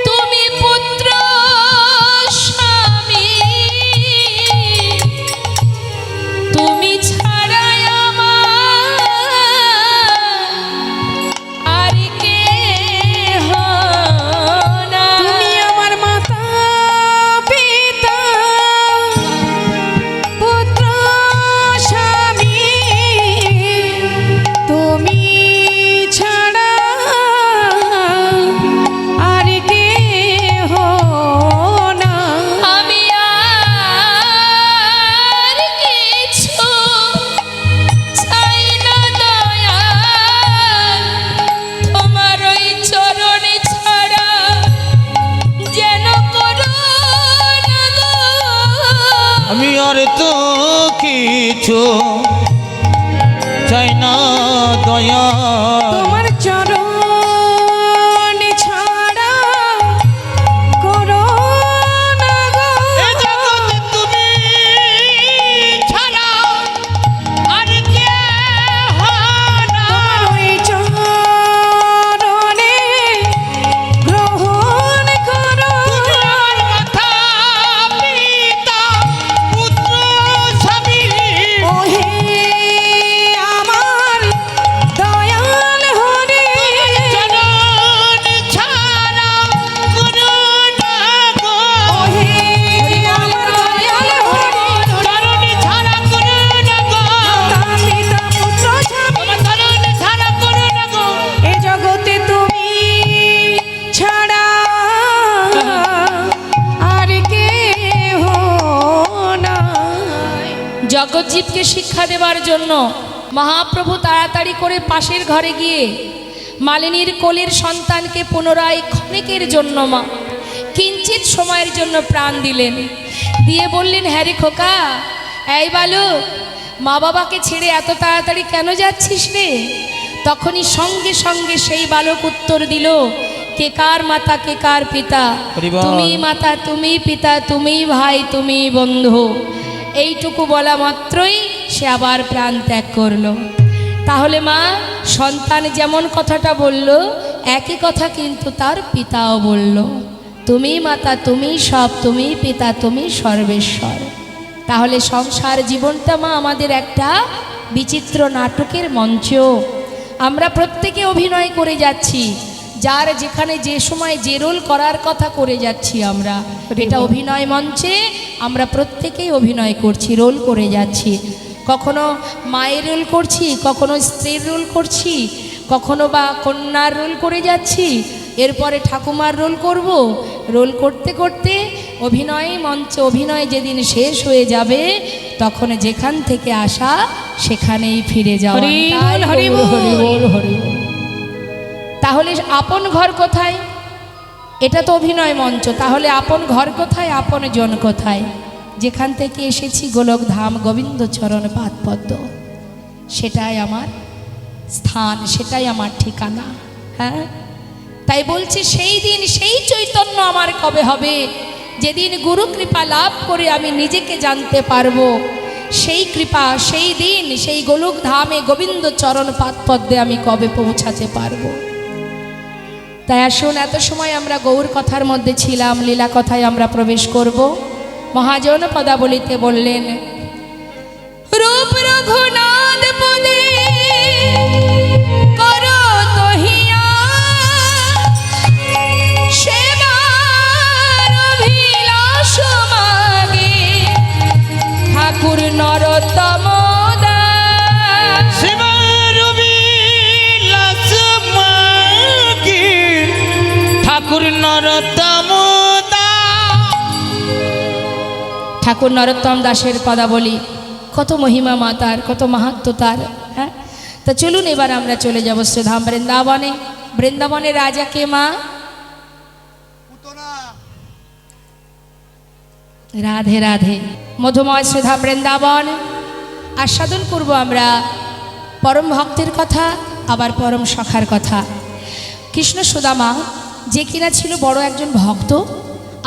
তুমি পুত্র স্বামী, তুমি ছাড়াই আমার আর কেহ নাই। তুমি আমার মাতা আমি আর তো কিছু চাই না দয়া তোমার চরণ ছাড়া করো না গো। এ জগতে তুমি ছাড়া আর কেহ না। তোমার ওই চরণে গ্রহণ করো। তুমি আমার মাতা, পিতা, পুত্র, স্বামী। ওহে আমার দয়াল হরি, চরণ ছাড়া কোনো না গো। ওহে আমার দয়াল হরি, চরণ ছাড়া কোনো না গো। মাতা পিতা পুত্র স্বামী, আমার চরণ ছাড়া কোনো না গো। এ জগতে তুমি ছাড়া আর কেহ নাই। জগজ্জীবকে শিক্ষা দেবার জন্য মহাপ্রভু তাড়াতাড়ি করে পাশের ঘরে গিয়ে মালিনীর কোলের সন্তানকে পুনরায় ক্ষণিকের জন্য কিঞ্চিত সময়ের জন্য প্রাণ দিলেন, দিয়ে বললেন, হ্যাঁ রে খোকা, এই বালক, মা বাবাকে ছেড়ে এত তাড়াতাড়ি কেন যাচ্ছিস রে? তখনই সঙ্গে সঙ্গে সেই বালক উত্তর দিল, কে কার মাতা, কে কার পিতা? হরিবল। তুমি মাতা, তুমি পিতা, তুমি ভাই, তুমি বন্ধু। এইটুকু বলা মাত্রই সে আবার প্রাণ ত্যাগ করলো। তাহলে মা, সন্তান যেমন কথাটা বলল, একই কথা কিন্তু তার পিতাও বলল, তুমি মাতা, তুমি সব, তুমি পিতা, তুমি সর্বেশ্বর। তাহলে সংসার জীবনটা মা আমাদের একটা বিচিত্র নাটকের মঞ্চ। আমরা প্রত্যেকে অভিনয় করে যাচ্ছি, যার যেখানে যে সময় যে রোল করার কথা করে যাচ্ছি আমরা। এটা অভিনয় মঞ্চে আমরা প্রত্যেকেই অভিনয় করছি, রোল করে যাচ্ছি। কখনো মায়ের রোল করছি, কখনো স্ত্রীর রোল করছি, কখনো বা কন্যার রোল করে যাচ্ছি, এরপরে ঠাকুমার রোল করব। রোল করতে করতে অভিনয় মঞ্চে অভিনয় যেদিন শেষ হয়ে যাবে, তখন যেখান থেকে আসা সেখানেই ফিরে যাওয়া। হরি বল, তাই হরি বলবো, বল। হরি বল, হরি বল। তাহলে আপন ঘর কোথায়? এটা তো অভিনয় মঞ্চ। তাহলে আপন ঘর কোথায়, আপন জন কোথায়? যেখান থেকে এসেছি গোলক ধাম গোবিন্দ চরণ পাদপদ্ম, সেটাই আমার স্থান, সেটাই আমার ঠিকানা। হ্যাঁ, তাই বলছি সেই দিন সেই চৈতন্য আমার কবে হবে, যেদিন গুরু কৃপা লাভ করে আমি নিজেকে জানতে পারবো। সেই কৃপা, সেই দিন, সেই গোলক ধামে গোবিন্দ চরণ পাদপদ্মে আমি কবে পৌঁছাতে পারবো। তাই আসুন, এত সময় আমরা গৌর কথার মধ্যে ছিলাম, লীলা কথায় আমরা প্রবেশ করব। মহাজন পদাবলিতে বললেন, রূপ রঘুনাথ পদে করো তহিয়া, সেবার অভিলাষ মাগে ঠাকুর নরোত্তম দাস। শিবের বিলাস মাগে ঠাকুর নরোত্তম দাস। ঠাকুর নরোত্তম দাসের পদাবলী, কত মহিমা মাতার, কত মাহাত্ম্য তার। হ্যাঁ, তা চলুন এবার আমরা চলে যাব শ্রীধাম বৃন্দাবনে। বৃন্দাবনের রাজা কে মা? রাধে রাধে। মধুময় শ্রীধাম বৃন্দাবন আস্বাদন করব আমরা পরম ভক্তের কথা, আবার পরম সখার কথা। কৃষ্ণ সুদামা, যে কিনা ছিল বড় একজন ভক্ত,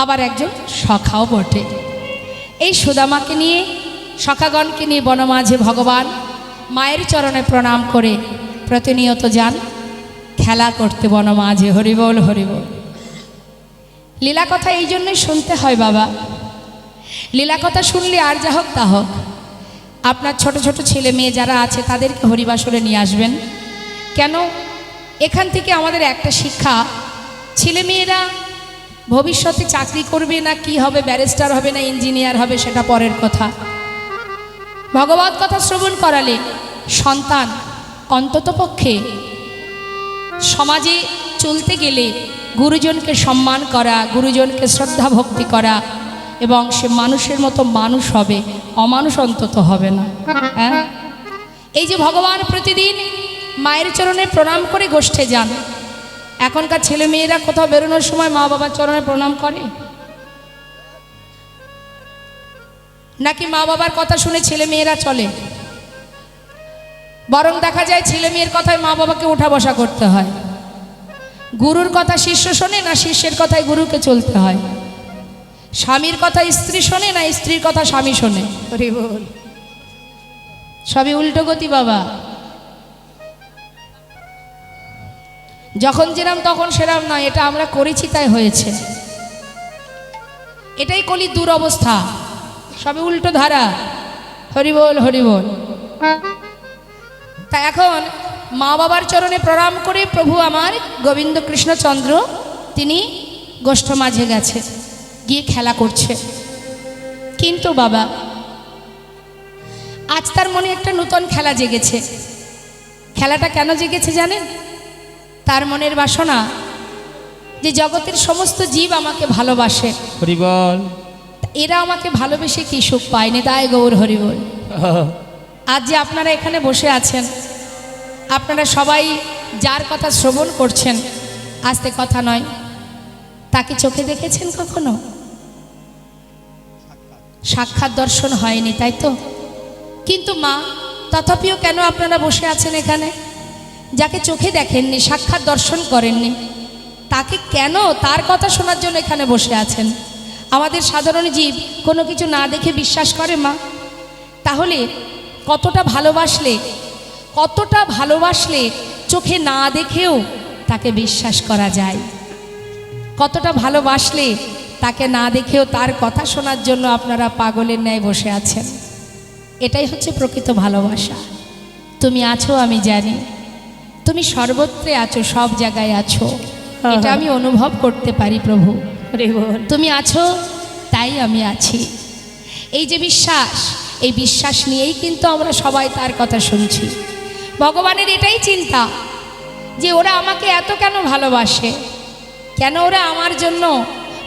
আবার একজন সখাও বটে। এই সুদামাকে নিয়ে, সখাগণকে নিয়ে বনমাঝে ভগবান মায়ের চরণে প্রণাম করে প্রতিনিয়ত যান খেলা করতে বনমাঝে। হরিবল, হরিবল। লীলা কথা এই জন্যই শুনতে হয় বাবা। লীলা কথা শুনলে আর যা হোক তা হোক, আপনার ছোট ছোট ছেলে মেয়ে যারা আছে তাদেরকে হরিবাসরে নিয়ে আসবেন। কেন? এখান থেকে আমাদের একটা শিক্ষা, ছেলেমেয়েরা ভবিষ্যতে চাকরি করবে না কি হবে, ব্যারিস্টার হবে না ইঞ্জিনিয়ার হবে, সেটা পরের কথা। ভগবত কথা শ্রবণ করালে সন্তান অন্ততপক্ষে সমাজে চলতে গেলে গুরুজনকে সম্মান করা, গুরুজনকে শ্রদ্ধা ভক্তি করা, এবং সে মানুষের মতো মানুষ হবে, অমানুষ অন্তত হবে না। হ্যাঁ, এই যে ভগবান প্রতিদিন মায়ের চরণে প্রণাম করে গোষ্ঠে যান, এখনকার ছেলে মেয়েরা কোথাও বেরোনোর সময় মা বাবার চরণে প্রণাম করে? নাকি মা বাবার কথা শুনে ছেলে মেয়েরা চলে? বরং দেখা যায় ছেলে মেয়ের কথায় মা বাবাকে ওঠা বসা করতে হয়। গুরুর কথা শিষ্য শোনে না শিষ্যের কথায় গুরুকে চলতে হয়? স্বামীর কথা স্ত্রী শোনে না স্ত্রীর কথা স্বামী শোনে? হরি বল। সবই উল্টো গতি বাবা। যখন যেরাম তখন সেরাম নয়, এটা আমরা করেছি তাই হয়েছে। এটাই কলির দুরবস্থা, সবই উল্টো ধারা। হরি বল হরি বল। তা এখন মা বাবার চরণে প্রণাম করে প্রভু আমার গোবিন্দ কৃষ্ণচন্দ্র তিনি গোষ্ঠ মাঝে গেছে, গিয়ে খেলা করছে। কিন্তু বাবা আজ তার মনে একটা নূতন খেলা জেগেছে। খেলাটা কেন জেগেছে জানেন? তার মনের বাসনা যে জগতের সমস্ত জীব আমাকে ভালোবাসে, হরি বল। এরা আমাকে ভালোবেসে কি সুখ পায়নি, তাই গৌর হরি বল। আজ যে আপনারা এখানে বসে আছেন, আপনারা সবাই যার কথা শ্রবণ করছেন, আস্তে কথা নয়, তাকে চোখে দেখেছেন কখনো? সাক্ষাৎ দর্শন হয়নি, তাই তো? কিন্তু মা, তথাপিও কেন আপনারা বসে আছেন এখানে? যাকে চোখে দেখেননি, সাক্ষাৎ দর্শন করেননি, তাকে কেন তার কথা শোনার জন্য এখানে বসে আছেন? আমাদের সাধারণ জীব কোনো কিছু না দেখে বিশ্বাস করে মা। তাহলে কতটা ভালোবাসলে চোখে না দেখেও তাকে বিশ্বাস করা যায়? কতটা ভালোবাসলে তাকে না দেখেও তার কথা শোনার জন্য আপনারা পাগলের ন্যায় বসে আছেন? এটাই হচ্ছে প্রকৃত ভালোবাসা। তুমি আছো আমি জানি, তুমি সর্বত্রে আছো, সব জায়গায় আছো, এটা আমি অনুভব করতে পারি প্রভু। হরি বল। তুমি আছো তাই আমি আছি। এই যে বিশ্বাস, এই বিশ্বাস নিয়েই কিন্তু আমরা সবাই তার কথা শুনছি। ভগবানের এটাই চিন্তা যে ওরা আমাকে এত কেন ভালোবাসে, কেন ওরা আমার জন্য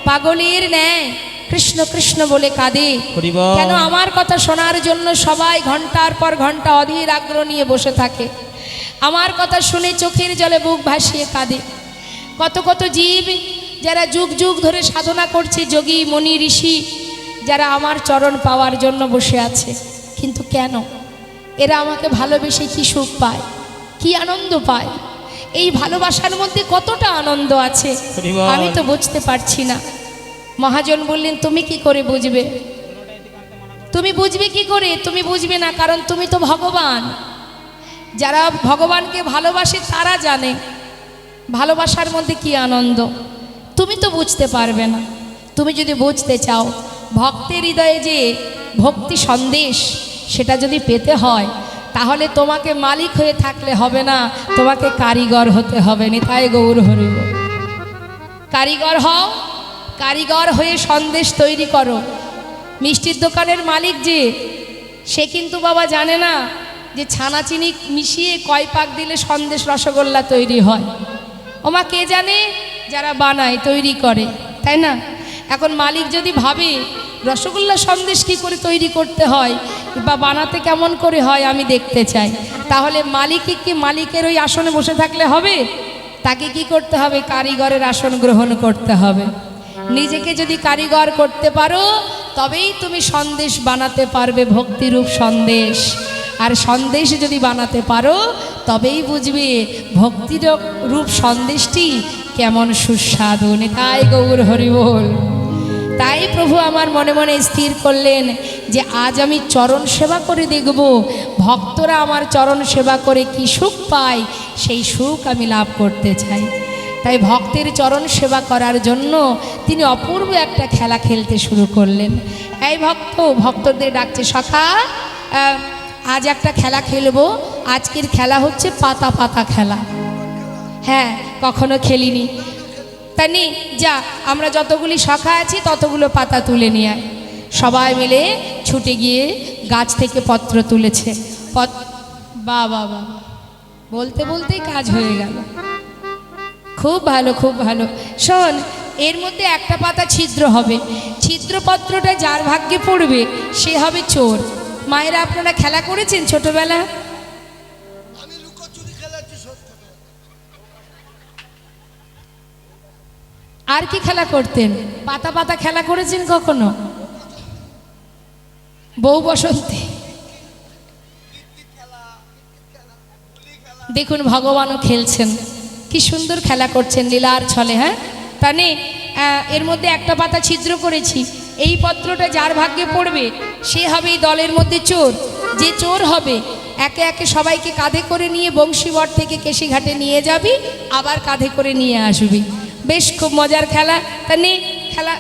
পাগলের ন্যায় কৃষ্ণ কৃষ্ণ বলে কাঁদে, হরি বল। কেন আমার কথা শোনার জন্য সবাই ঘন্টার পর ঘন্টা অধীর আগ্রহ নিয়ে বসে থাকে, আমার কথা শুনে চোখের জলে বুক ভাসিয়ে কাঁদে। কত কত জীব যারা যুগ যুগ ধরে সাধনা করছে, যোগী মনি ঋষি, যারা আমার চরণ পাওয়ার জন্য বসে আছে, কিন্তু কেন এরা আমাকে ভালোবেসে কি সুখ পায়, কি আনন্দ পায়? এই ভালোবাসার মধ্যে কতটা আনন্দ আছে আমি তো বুঝতে পারছি না। মহাজন বললেন, তুমি কি করে বুঝবে? তুমি বুঝবে কি করে? তুমি বুঝবে না, কারণ তুমি তো ভগবান। যারা ভগবানকে ভালোবাসে তারা জানে ভালোবাসার মধ্যে কি আনন্দ। তুমি তো বুঝতে পারবে না। তুমি যদি বুঝতে চাও ভক্তের হৃদয়ে যে ভক্তি সন্দেশ, সেটা যদি পেতে হয়, তাহলে তোমাকে মালিক হয়ে থাকলে হবে না, তোমাকে কারিগর হতে হবে। নিতাই গৌর হরি বল। কারিগর হও, কারিগর হয়ে সন্দেশ তৈরি করো। মিষ্টির দোকানের মালিক যে, সে কিন্তু বাবা জানে না যে ছানা চিনি মিশিয়ে কয় পাক দিলে সন্দেশ রসগোল্লা তৈরি হয়। ওমা কে জানে? যারা বানায়, তৈরি করে, তাই না? এখন মালিক যদি ভাবে রসগোল্লা সন্দেশ কী করে তৈরি করতে হয় বা বানাতে কেমন করে হয় আমি দেখতে চাই, তাহলে মালিকই কি মালিকের ওই আসনে বসে থাকলে হবে? তাকে কি করতে হবে? কারিগরের আসন গ্রহণ করতে হবে। নিজেকে যদি কারিগর করতে পারো, তবেই তুমি সন্দেশ বানাতে পারবে, ভক্তিরূপ সন্দেশ। আর সন্দেশ যদি বানাতে পারো, তবেই বুঝবে ভক্তির রূপ সন্দেশটি কেমন সুস্বাদু। নিতাই গৌর হরি বল। তাই প্রভু আমার মনে মনে স্থির করলেন যে আজ আমি চরণ সেবা করে দেখব, ভক্তরা আমার চরণ সেবা করে কি সুখ পায়, সেই সুখ আমি লাভ করতে চাই। তাই ভক্তের চরণ সেবা করার জন্য তিনি অপূর্ব একটা খেলা খেলতে শুরু করলেন। এই ভক্তদের ডাকছে, সখা আজ একটা খেলা খেলবো। আজকের খেলা হচ্ছে পাতা পাতা খেলা। হ্যাঁ, কখনো খেলিনি। তা নি যা, আমরা যতগুলি সখা আছি ততগুলো পাতা তুলে নিয়ে আয়। সবাই মিলে ছুটে গিয়ে গাছ থেকে পত্র তুলেছে। বা বাবা, বলতে বলতেই কাজ হয়ে গেল। খুব ভালো, খুব ভালো। শোন, এর মধ্যে একটা পাতা ছিদ্র হবে, ছিদ্রপত্রটা যার ভাগ্যে পড়বে সে হবে চোর। মায়েরা আপনারা খেলা করেছেন ছোটবেলা? আর কি খেলা করতেন? পাতা পাতা খেলা করেছেন কখনো? বউ বসন্তী। দেখুন ভগবানও খেলছেন, কি সুন্দর খেলা করছেন লীলার ছলে। হ্যাঁ তানে এর মধ্যে একটা পাতা ছিদ্র করেছি, এই পত্রটা যার ভাগ্যে পড়বে সে হবে এই দলের মধ্যে চোর। যে চোর হবে একে একে সবাইকে কাঁধে করে নিয়ে বংশীবট থেকে কেশিঘাটে নিয়ে যাবি, আবার কাঁধে করে নিয়ে আসবি। বেশ খুব মজার খেলা। তা নে খেলা।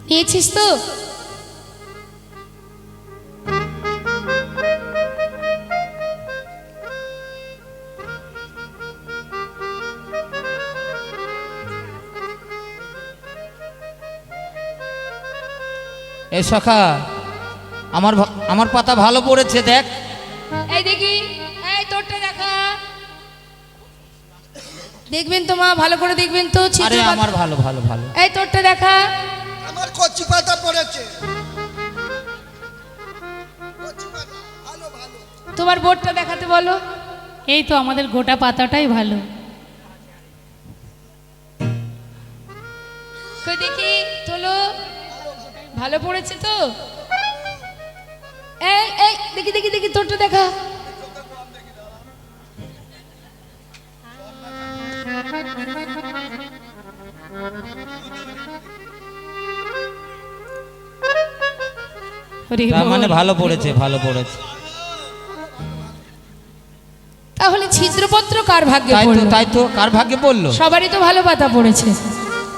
নিয়েছিস তো? এ সখা, আমার পাতা ভালো পড়েছে দেখ। এই দেখি, এই তোরটা দেখা। দেখবেন তো মা, ভালো করে দেখবেন তো। আরে আমার ভালো ভালো ভালো। এই তোরটা দেখা। আমার কচি পাতা পড়েছে। কচি পাতা ভালো ভালো। তোমার বোর্ডটা দেখাতে বলো। এই তো আমাদের গোটা পাতাটাই ভালো। কই দেখি তোলো, ভালো পড়েছে তো? এই এই দেখি দেখি দেখি তোরটা দেখা। তার মানে ভালো পড়েছে, ভালো পড়েছে। তাহলে ছিদ্রপত্র কার ভাগ্যে তাই তো, পড়লো? তাই তো, কার ভাগ্যে পড়লো? সবারই তো ভালো পাতা পড়েছে।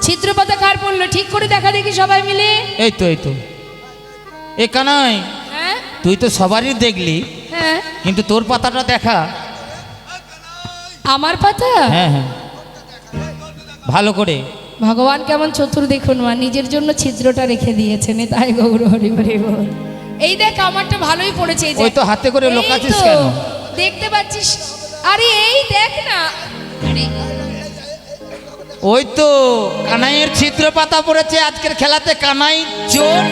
ছিদ্রপাতা কার পড়লো ঠিক করে দেখা দেখি সবাই মিলে। এই তো, এই তো। এ কানাই, হ্যাঁ তুই তো সবারই দেখলি, হ্যাঁ। কিন্তু তোর পাতাটা দেখা। আমার পাতা? হ্যাঁ হ্যাঁ, ভালো করে। ভগবান কেমন চতুর দেখুন মা, নিজের জন্য ছিদ্রটা রেখে দিয়েছেন। এ তাই গৌর হরি হরি বল। এই দেখ আমারটা ভালোই পড়েছে। এই যে ওই তো হাতে করে এই লোকাচ্ছিস তো, কেন? দেখতে পাচ্ছিস? আরে এই দেখ না। আরে ওই তো কানাইয়ের ছিদ্র পাতা পড়েছে আজকের খেলাতে। কানাই চোর,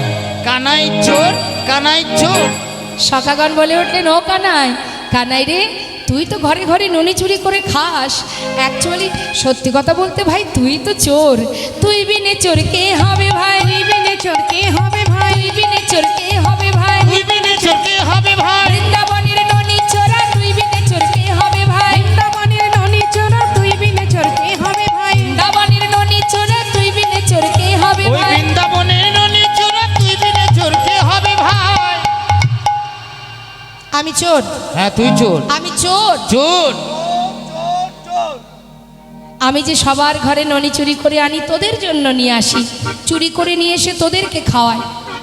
কানাই চোর, কানাই চোর। সখাগণ বলে উঠলেন, ও কানাই, কানাই রে, তুই তো ঘরে ঘরে ননি চুরি করে খাস। অ্যাকচুয়ালি সত্যি কথা বলতে ভাই, তুই তো চোর। তুই বিনে চোর কে হবে ভাই? তুই বিনে চোর কে হবে ভাই? তুই বিনে চোর কে হবে ভাই? তুই বিনে চোর কে হবে ভাই? বৃন্দাবনের ননি চোরা, তুই বিনে চোর কে হবে ভাই? বৃন্দাবনের ননি চোরা, তুই বিনে চোর কে হবে ভাই? বৃন্দাবনের ননি চোরা, তুই বিনে চোর কে হবে ওই ভাই? বৃন্দাবনের ননি চোরা, তুই বিনে চোর কে হবে ভাই? আমি চোর। হ্যাঁ তুই চোর। আমি চোর। চোর। আমি যে সবার ঘরে ননি চুরি করে আনি, তোদের জন্য নিয়ে আসি, চুরি করে নিয়ে এসে তোদেরকে খাওয়াই।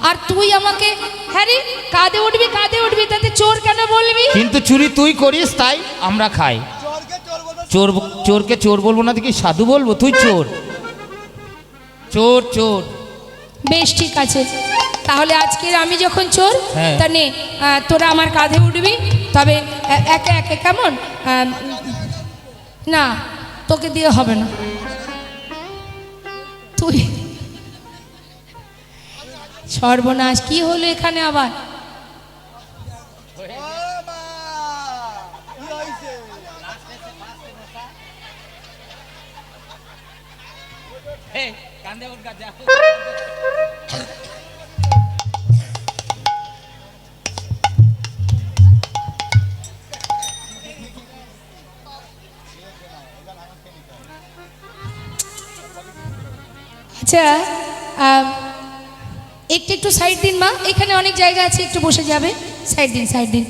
আর তুই আমাকে হ্যাঁ রে কাঁধে উঠবি, কাঁধে উঠবি, তাতে চোর কেন বলবি? কিন্তু চুরি তুই করিস তাই আমরা খাই। চোর, চোরকে চোর বলবো না, দেখি সাধু বলবো? তুই চোর, চোর, চোর। বেশ ঠিক আছে, তাহলে আজকের আমি যখন চোর, হ্যাঁ। তা নে তোরা আমার কাঁধে উঠবি। তবে একে একে, কেমন? না, তোকে দিয়ে হবে না। তুই সর্বনাশ, কি হলো এখানে আবার? আচ্ছা, একটু একটু সাইড দিন মা, এখানে অনেক জায়গা আছে, একটু বসে যাবে। সাইড দিন, সাইড দিন।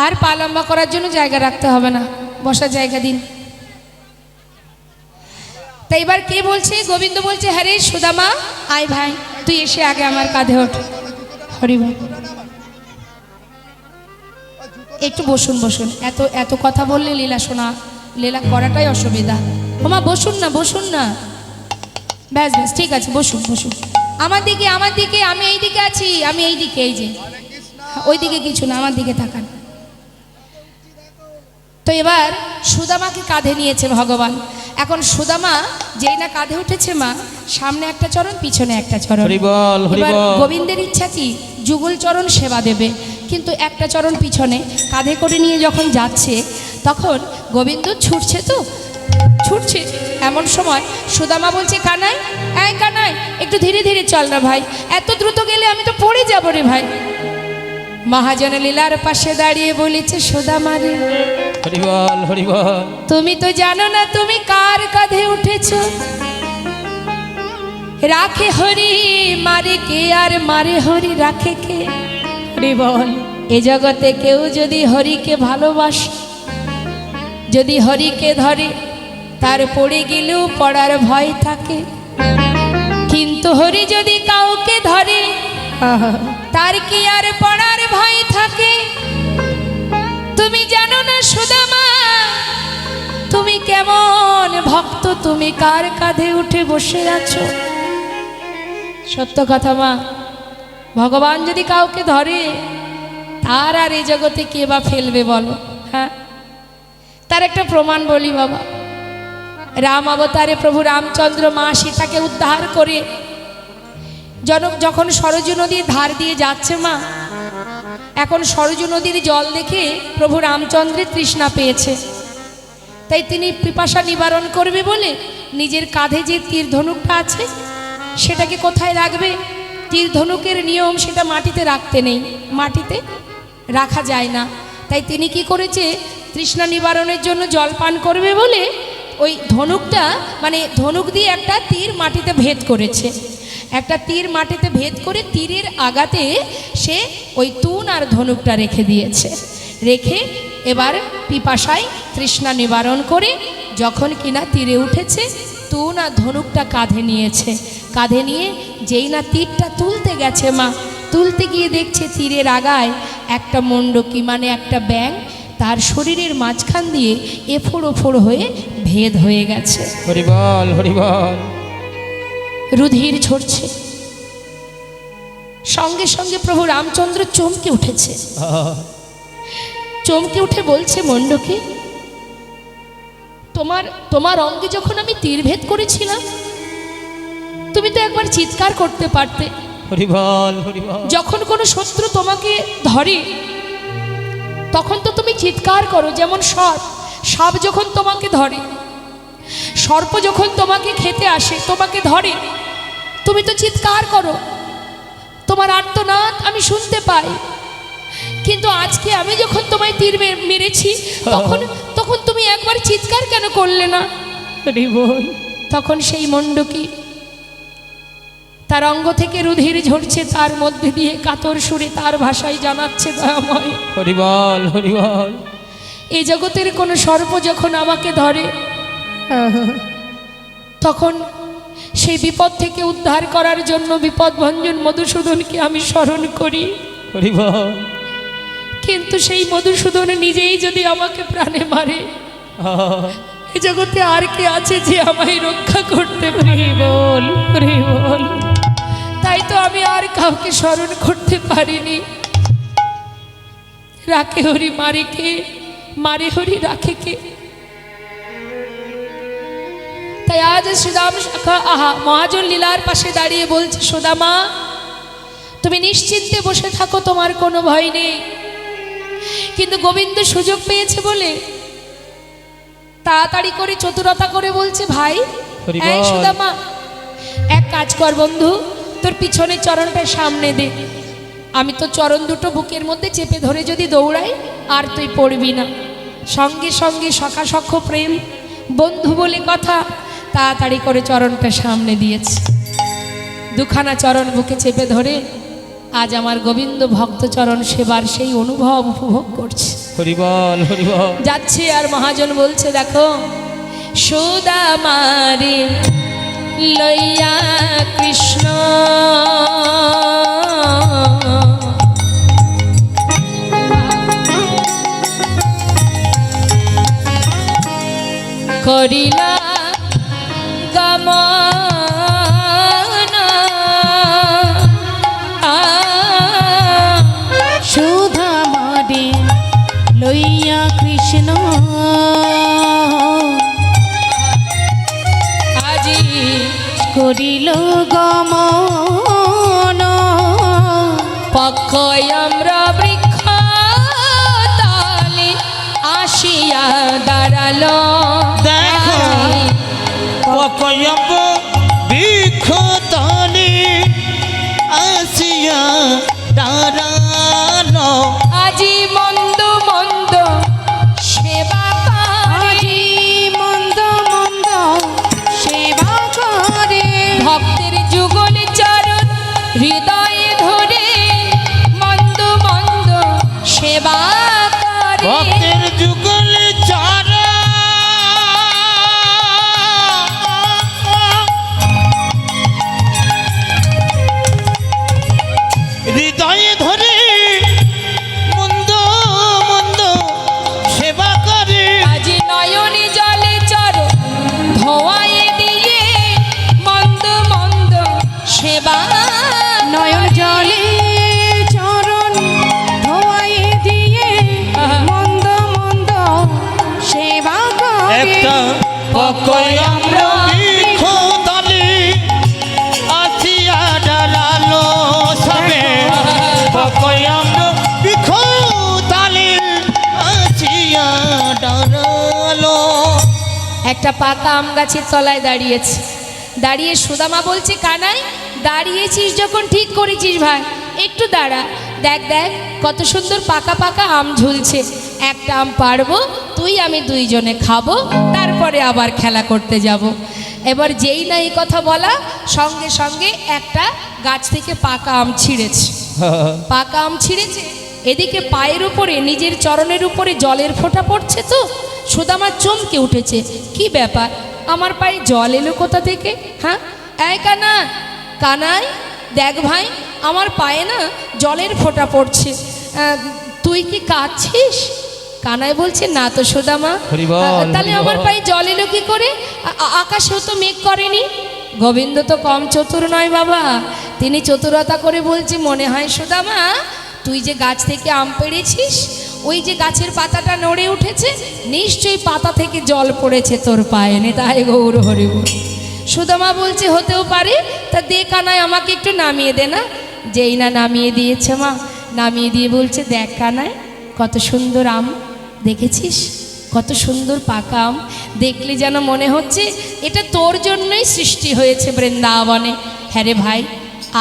আর পা লম্বা করার জন্য জায়গা রাখতে হবে না, বসার জায়গা দিন। তাই এবার কে বলছে? গোবিন্দ বলছে, হ্যাঁ রে সুদামা, আয় ভাই, তুই এসে আগে আমার কাঁধে ওঠ। হরি বল। একটু বসুন, বসুন। এত এত কথা বললে লীলা শোনা, লীলা করাটাই অসুবিধা। ওমা বসুন না, বসুন না। ব্যাস ব্যাস, ঠিক আছে, বসুন বসুন। আমার দিকে, আমার দিকে, আমি এই দিকে আছি, আমি এই দিকে, এই যে ওই দিকে কিছু না, আমার দিকে তাকান। তো এবার সুদামাকে কাঁধে নিয়েছে ভগবান। এখন সুদামা যেই না কাঁধে উঠেছে মা, সামনে একটা চরণ, পিছনে একটা চরণ। হরি বল, হরি এবার বল। গোবিন্দের ইচ্ছা কি, যুগল চরণ সেবা দেবে, কিন্তু একটা চরণ পিছনে কাঁধে করে নিয়ে যখন যাচ্ছে, তখন গোবিন্দ ছুটছে তো, ছুটছে। এমন সময় সুদামা বলছে, কানাই, এই কানাই, একটু ধীরে ধীরে চল না ভাই, এত দ্রুত গেলে আমি তো পড়ে যাবো রে ভাই। মহাজন লীলার পাশে দাঁড়িয়ে বলেছে, সুদামা রে, হরি বল, হরি বল। তুমি তো জানো না তুমি কার কাঁধে উঠেছো। রাখে হরি মারে কে, আর মারে হরি রাখে কে। হরি বল। এ জগতে কেউ যদি হরিকে ভালোবাসে, যদি হরিকে ধরে, তার পড়ে গেলেও পড়ার ভয় থাকে। কিন্তু হরি যদি কাউকে ধরে, তার কি আর পড়ার ভয় থাকে। তুমি জানো না সুদামা তুমি কেমন ভক্ত, তুমি কার কাঁধে উঠে বসে আছো। সত্য কথা মা, ভগবান যদি কাউকে ধরে, তার আর এই জগতে কে বা ফেলবে বলো। হ্যাঁ, তার একটা প্রমাণ বলি বাবা। রাম অবতারে প্রভু রামচন্দ্র মা সীতাকে উদ্ধার করে যখন সরজু নদীর ধার দিয়ে যাচ্ছে মা, এখন সরজু নদীর জল দেখে প্রভু রামচন্দ্রের তৃষ্ণা পেয়েছে, তাই তিনি পিপাসা নিবারণ করবে বলে নিজের কাঁধে যে তীর ধনুকটা আছে সেটাকে কোথায় রাখবে। তীর ধনুকের নিয়ম সেটা মাটিতে রাখতে নেই, মাটিতে রাখা যায় না। তাই তিনি কি করেছে, তৃষ্ণা নিবারণের জন্য জল পান করবে বলে ওই ধনুকটা, মানে ধনুক দিয়ে একটা তীর মাটিতে ভেদ করেছে। একটা তীর মাটিতে ভেদ করে তীরের আগাতে সে ওই তুন আর ধনুকটা রেখে দিয়েছে। রেখে এবার পিপাসায় তৃষ্ণা নিবারণ করে যখন কিনা তীরে উঠেছে, তুন আর ধনুকটা কাঁধে নিয়েছে। কাঁধে নিয়ে যেই না তীরটা তুলতে গেছে মা, তুলতে গিয়ে দেখছে তীরের আগায় একটা মণ্ডকি, মানে একটা ব্যাঙ তার শরীরের মাঝখান দিয়ে এফোড় ওফোড় হয়ে ভেদ হয়ে গেছে। হরি বল, হরি বল। রুধির ঝরছে। সঙ্গে সঙ্গে প্রভু রামচন্দ্র চমকে উঠেছে। চমকে উঠে বলছে, মণ্ডকি, তোমার অঙ্গে যখন আমি তীরভেদ করেছিলাম, তুমি তো একবার চিৎকার করতে পারতে। হরি বল, হরি বল। যখন কোনো শত্রু তোমাকে ধরে তখন তো তুমি চিৎকার করো, যেমন সাপ যখন তোমাকে ধরে, সর্প যখন তোমাকে খেতে আসে, তোমাকে ধরে, তুমি তো চিৎকার করো, তোমার আর্তনাদ আমি শুনতে পাই। কিন্তু আজকে আমি যখন তোমায় তীর মেরেছি, তখন তুমি একবার চিৎকার কেন করলে না। হরি বল। তখন সেই মণ্ডকি তার অঙ্গ থেকে রুধির ঝরছে, তার মধ্যে দিয়ে কাতর সুরে তার ভাষায় জানাচ্ছে, দয়াময়, হরি বল, হরি বল। এই জগতের কোনো সর্প যখন আমাকে ধরে, তখন সেই বিপদ থেকে উদ্ধার করার জন্য বিপদভঞ্জন মধুসূদনকে আমি স্মরণ করি। হরি বল। কিন্তু সেই মধুসূদন নিজেই যদি আমাকে প্রাণে মারে, এই জগতে আর কে আছে যে আমায় রক্ষা করতে পারে। বল, হরি বল। তাই তো আমি আর কাউকে স্মরণ করতে পারিনি। রাখে হরি মারে কে, মারে হরি রাখে কে। তাই আজ সুদাম মহাজন লীলার পাশে দাঁড়িয়ে বলছে, সুদামা তুমি নিশ্চিন্তে বসে থাকো, তোমার কোনো ভয় নেই। কিন্তু গোবিন্দ সুযোগ পেয়েছে বলে তাড়াতাড়ি করে চতুরতা করে বলছে, ভাই, এই সুদামা, এক কাজ কর বন্ধু, তোর পিছনে চরণটা সামনে দে, আমি তো চরণ দুটো বুকের মধ্যে চেপে ধরে যদি দৌড়াই, আর তুই পড়বি না। সঙ্গে সঙ্গে সখা সখ প্রেম, বন্ধু বলে কথা, তাড়াতাড়ি করে চরণটা সামনে দিয়েছে। দুখানা চরণ বুকে চেপে ধরে আজ আমার গোবিন্দ ভক্ত চরণ সেবার সেই অনুভব উপভোগ করছে। হরি বল, হরি বল। যাচ্ছে আর মহাজন বলছে, দেখো সুদামারে লইয়া কৃষ্ণ করিলা গমন, সুধামারে লইয়া কৃষ্ণ আজি করিল গমন, পক্ষয় আমরা বৃক্ষ তালে আসিয়া দাঁড়ালো। দেখো পকয়ব বিক্ষতনে আসিয়া দাঁড়ালো আজি মন্দ মন্দ সেবা করে, আজি মন্দ মন্দ সেবা করে, ভক্তের যুগল চরণ হৃদয়ে ধরে মন্দ মন্দ সেবা করে। ভক্তের যুগল চারা হৃদয়ে ধরে মন্দ মন্দ সেবা করে আজি নয়নে জলে চরণ ধোয়ায়ে দিয়ে মন্দ মন্দ সেবা নয়ন জলে চরণ ধোয়াইয়ে দিয়ে মন্দ মন্দ সেবা করে। একটা পকয়ম্র বিক্ষতনে আসিয়া দাঁড়ালো সবে পকয়ম্র বিক্ষতনে আসিয়া দাঁড়ালো। একটা পাকা আম গাছের তলায় দাঁড়িয়েছে, দাঁড়িয়ে সুদামা বলছে, কানাই দাঁড়িয়েছিস যখন ঠিক করেছিস ভাই, একটু দাঁড়া, দেখ দেখ কত সুন্দর পাকা পাকা আম ঝুলছে, একটা আম পারবো, তুই আমি দুইজনে খাবো, তারপরে আবার খেলা করতে যাব। এবার যেই না এই কথা বলা, সঙ্গে সঙ্গে একটা গাছ থেকে পাকা আম ছিঁড়েছে, পাকা আম ছিঁড়েছে, এদিকে পায়ের উপরে নিজের চরণের উপরে জলের ফোঁটা পড়ছে, তো সুদামা চমকে উঠেছে, কি ব্যাপার আমার পায়ে জল এলো কোথা থেকে? হ্যাঁ এই কানা, কানাই দেখ ভাই আমার পায়ে না জলের ফোঁটা পড়ছে, তুই কি কাঁদছিস? কানাই বলছে, না তো সুদামা। হরি বল, তাহলে হরি আমার বল। পায়ে জল এলো কি করে? আকাশেও তো মেঘ করেনি। গোবিন্দ তো কম চতুর নয় বাবা, তিনি চতুরতা করে বলছে, মনে হয় সুদামা তুই যে গাছ থেকে আম পেড়েছিস, ওই যে গাছের পাতাটা নড়ে উঠেছে, নিশ্চয়ই পাতা থেকে জল পড়েছে তোর পায়ে, নে তাই গৌর হরি বল। সুদামা বলছে, হতেও পারে, তা দে কানাই আমাকে একটু নামিয়ে দে না। যেই না নামিয়ে দিয়েছে মা, নামিয়ে দিয়ে বলছে, দেখ কানাই কত সুন্দর আম, দেখেছিস কত সুন্দর পাকা আম, দেখলে যেন মনে হচ্ছে এটা তোর জন্যই সৃষ্টি হয়েছে বৃন্দাবনে। হ্যাঁ রে ভাই,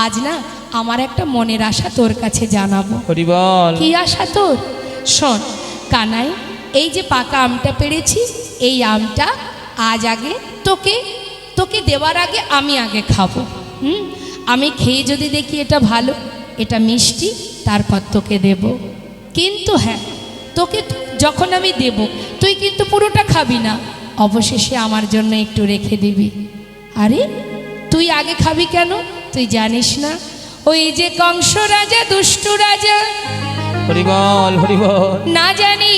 আজ না আমার একটা মনের আশা তোর কাছে জানাবো। হরি বল। কি আশা তোর? শোন কানাই, এই যে পাকা আমটা পেড়েছি, এই আমটা আজ আগে তোকে তোকে দেওয়ার আগে আমি আগে খাবো। আমি খেয়ে যদি দেখি এটা ভালো, এটা মিষ্টি, তারপর তোকে দেব। কিন্তু হ্যাঁ, তোকে যখন আমি দেব তুই কিন্তু পুরোটা খাবি না, অবশেষে আমার জন্য একটু রেখে দিবি। আরে তুই আগে খাবি কেন? তুই জানিস না ওই যে কংস রাজা, দুষ্টু রাজা, হরি বল, হরি বল। না জানি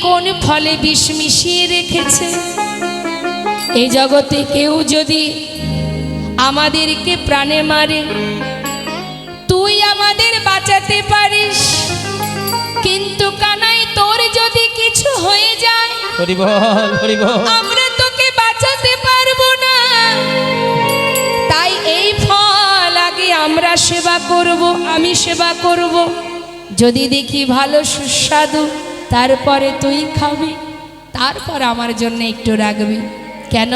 কোন ফলে বিষ মিশিয়ে রেখেছে। এই জগতে কেউ যদি আমাদেরকে প্রাণে মারে, তুই আমাদের বাঁচাতে পারিস, কিন্তু কানাই তোর যদি কিছু হয়ে যায়, হরি বল, হরি বল। আমরা তোকে বাঁচাতে পারবো না। তাই এই ফল আগে আমরা সেবা করব, আমি সেবা করব, যদি দেখি ভালো সুস্বাদু, তারপরে তুই খাবি, তারপর আমার জন্য একটু রাখবি। কেন?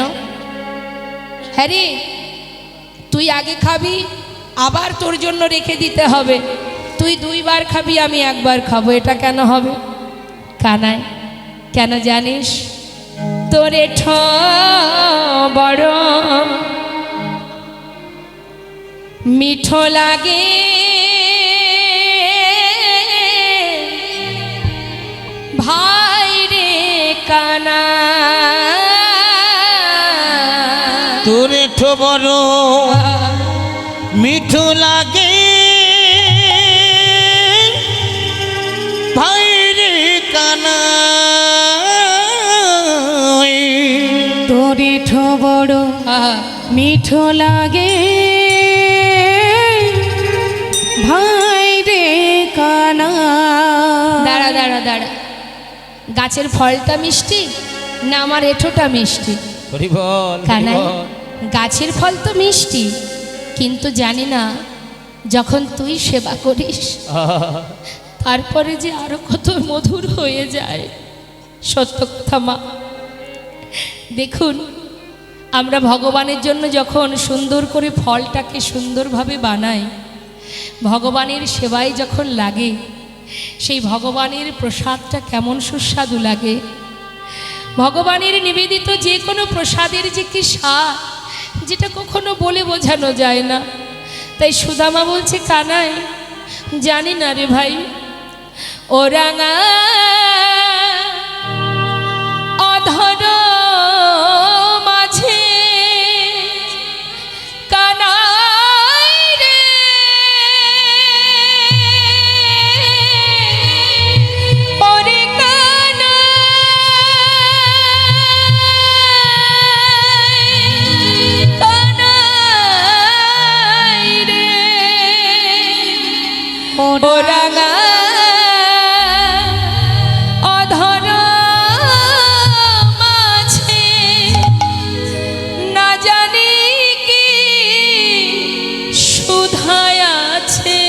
হ্যাঁ রে, তুই আগে খাবি, আবার তোর জন্য রেখে দিতে হবে, তুই দুইবার খাবি, আমি একবার খাবো, এটা কেন হবে? কানাই কেন জানিস? তোরে বড় মিঠো লাগে, ভাই রে কানা, তোরে বড় মিঠো লাগে, ভাই রে কানাই। তোরে বড় মিঠো লাগে, ভাই রে কানা। দাঁড়া দাঁড়া দাঁড়া, গাছের ফলটা মিষ্টি না আমার এঁঠোটা মিষ্টি? হরি বল, হরি কানাই, বল। গাছের ফল তো মিষ্টি, কিন্তু জানি না যখন তুই সেবা করিস তারপরে যে আরো কত মধুর হয়ে যায়। সত্য কথা মা, দেখুন আমরা ভগবানের জন্য যখন সুন্দর করে ফলটাকে সুন্দরভাবে বানাই, ভগবানের সেবায় যখন লাগে, সেই ভগবানের প্রসাদটা কেমন সুস্বাদু লাগে। ভগবানের নিবেদিত যে কোনো প্রসাদের যে কি স্বাদ, যেটা কখনো বলে বোঝানো যায় না। তাই সুদামা বলছে, কানাই জানি না রে ভাই, ও রাঙা অধর মাঝে কানাই রে, ওরে কানাই রে, ও রাঙা অধর মাঝে না জানি কি সুধায় আছে,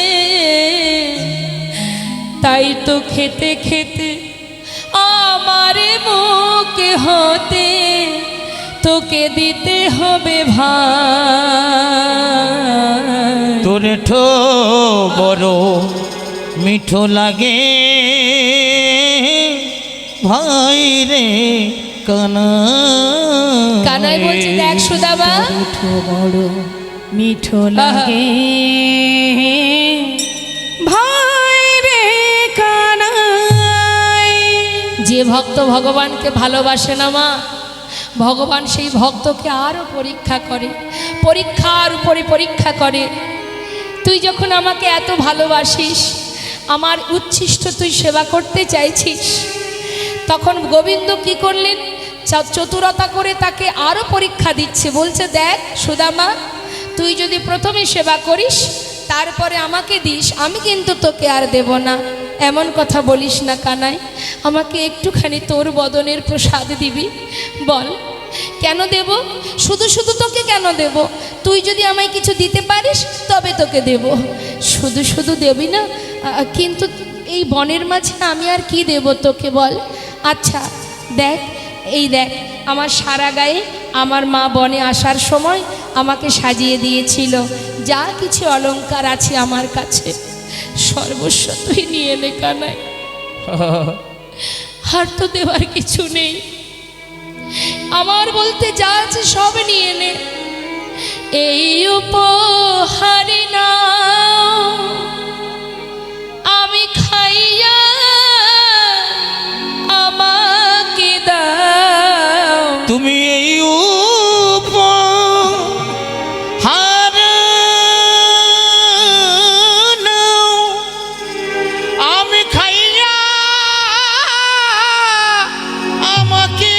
তাই তো খেতে খেতে আমার মুখ হতে তোকে দিতে হবে ভাই। তোরে ঠো বড় মিঠো লাগে ভাই রে কানাই। কানাই বলছে, দেখ সুদামা, মিঠো বড় মিঠো লাগে ভাই রে কানাই। যে ভক্ত ভগবানকে ভালোবাসে না মা, ভগবান সেই ভক্তকে আরও পরীক্ষা করে, পরীক্ষার উপরে পরীক্ষা করে। তুই যখন আমাকে এত ভালোবাসিস, আমার উচ্ছিষ্ট তুই সেবা করতে চাইছিস, তখন গোবিন্দ কি করলেন, চতুরতা করে তাকে আরও পরীক্ষা দিচ্ছে। বলছে, দেখ সুদামা, তুই যদি প্রথমে সেবা করিস, তারপরে আমাকে দিস, আমি কিন্তু তোকে আর দেব না। এমন কথা বলিস না কানাই, আমাকে একটুখানি তোর বদনের প্রসাদ দিবি, বল কেন দেব? শুধু শুধু তোকে কেন দেব? তুই যদি আমায় কিছু দিতে পারিস তবে তোকে দেব, শুধু শুধু দেবি না। কিন্তু এই বনের মাঝে আমি আর কি দেব তোকে, বল? আচ্ছা দেখ, এই দেখ, আমার সারা গায়ে আমার মা বনে আসার সময় আমাকে সাজিয়ে দিয়েছিল, যা কিছু অলংকার আছে আমার কাছে সর্বস্ব তুই নিয়ে নে কানাই, আর তো দেওয়ার কিছু নেই। আমার বলতে যা আছে সব নিয়ে নে, এই উপহার নাও আমি খাইয়া আমাকে দাও। তুমি এই উপহার নাও আমি খাইয়া আমাকে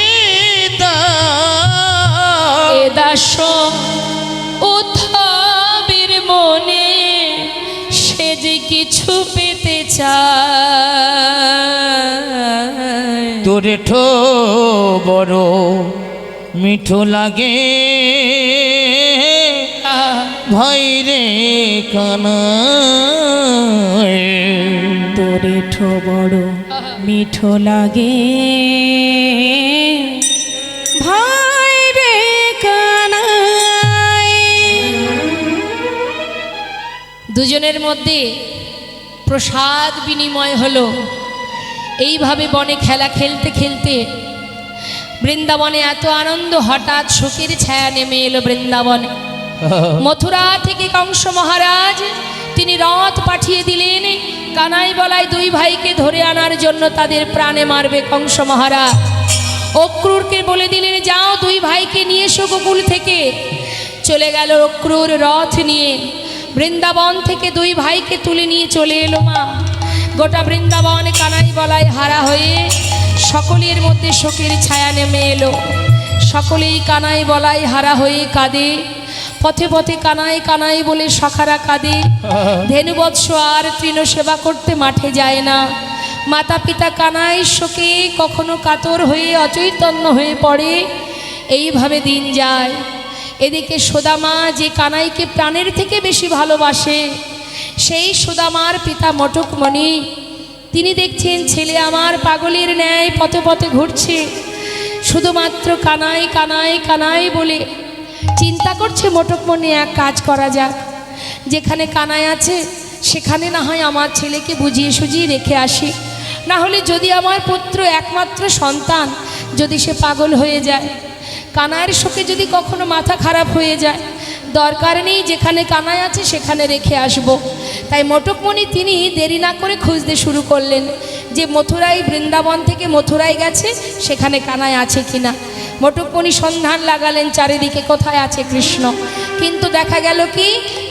দাও। এ দাস উত্থবের মনে সে যে কিছু পেতে চায়, তোরে ঠো বড় মিঠো লাগে ভাই রে কানাই। তোরে ঠো বড় মিঠো লাগে ভাই রে কানাই। দুজনের মধ্যে প্রসাদ বিনিময় হলো। এইভাবে বনে খেলা খেলতে খেলতে বৃন্দাবনে এত আনন্দ, হঠাৎ শোকের ছায়া নেমে এলো বৃন্দাবনে। মথুরা থেকে কংস মহারাজ তিনি রথ পাঠিয়ে দিলেন কানাই বলায় দুই ভাইকে ধরে আনার জন্য। তাদের প্রাণে মারবে কংস মহারাজ। অক্রূরকে বলে দিলেন, যাও দুই ভাইকে নিয়ে এসো গোকুল থেকে। চলে গেল অক্রূর রথ নিয়ে, বৃন্দাবন থেকে দুই ভাইকে তুলে নিয়ে চলে এলো মা। গোটা বৃন্দাবন কানাই বলায় হারা হয়ে সকলের মধ্যে শোকের ছায়া নেমে এলো। সকলেই কানাই বলায় হারা হয়ে কাঁদে। পথে পথে কানাই কানাই বলে সখারা কাঁদে। ধেনুবৎস আর তৃণ সেবা করতে মাঠে যায় না। মাতা পিতা কানাই শোকে কখনো কাতর হয়ে অচৈতন্য হয়ে পড়ে। এইভাবে দিন যায়। এদিকে সুদামা যে কানাইকে প্রাণের থেকে বেশি ভালোবাসে, সেই সুদামার পিতা মটকমণি, তিনি দেখছেন ছেলে আমার পাগলের ন্যায় পথে পথে ঘুরছে। শুধুমাত্র কানাই কানাই কানাই বলে চিন্তা করছে মোটকমণি এক কাজ করা যাক, যেখানে কানাই আছে সেখানে না হয় আমার ছেলেকে বুঝিয়ে সুঝিয়ে রেখে আসি, না হলে যদি আমার পুত্র একমাত্র সন্তান যদি সে পাগল হয়ে যায়, কানাইয়ের শোকে যদি কখনো মাথা খারাপ হয়ে যায়, দরকার নেই যেখানে কানাই আছে সেখানে রেখে আসব। তাই মোটকমণি তিনি দেরি না করে খুঁজতে শুরু করলেন যে মথুরাই, বৃন্দাবন থেকে মথুরাই গেছে সেখানে কানাই আছে কিনা। মোটকমণি সন্ধান লাগালেন চারিদিকে কোথায় আছে কৃষ্ণ, কিন্তু দেখা গেল কি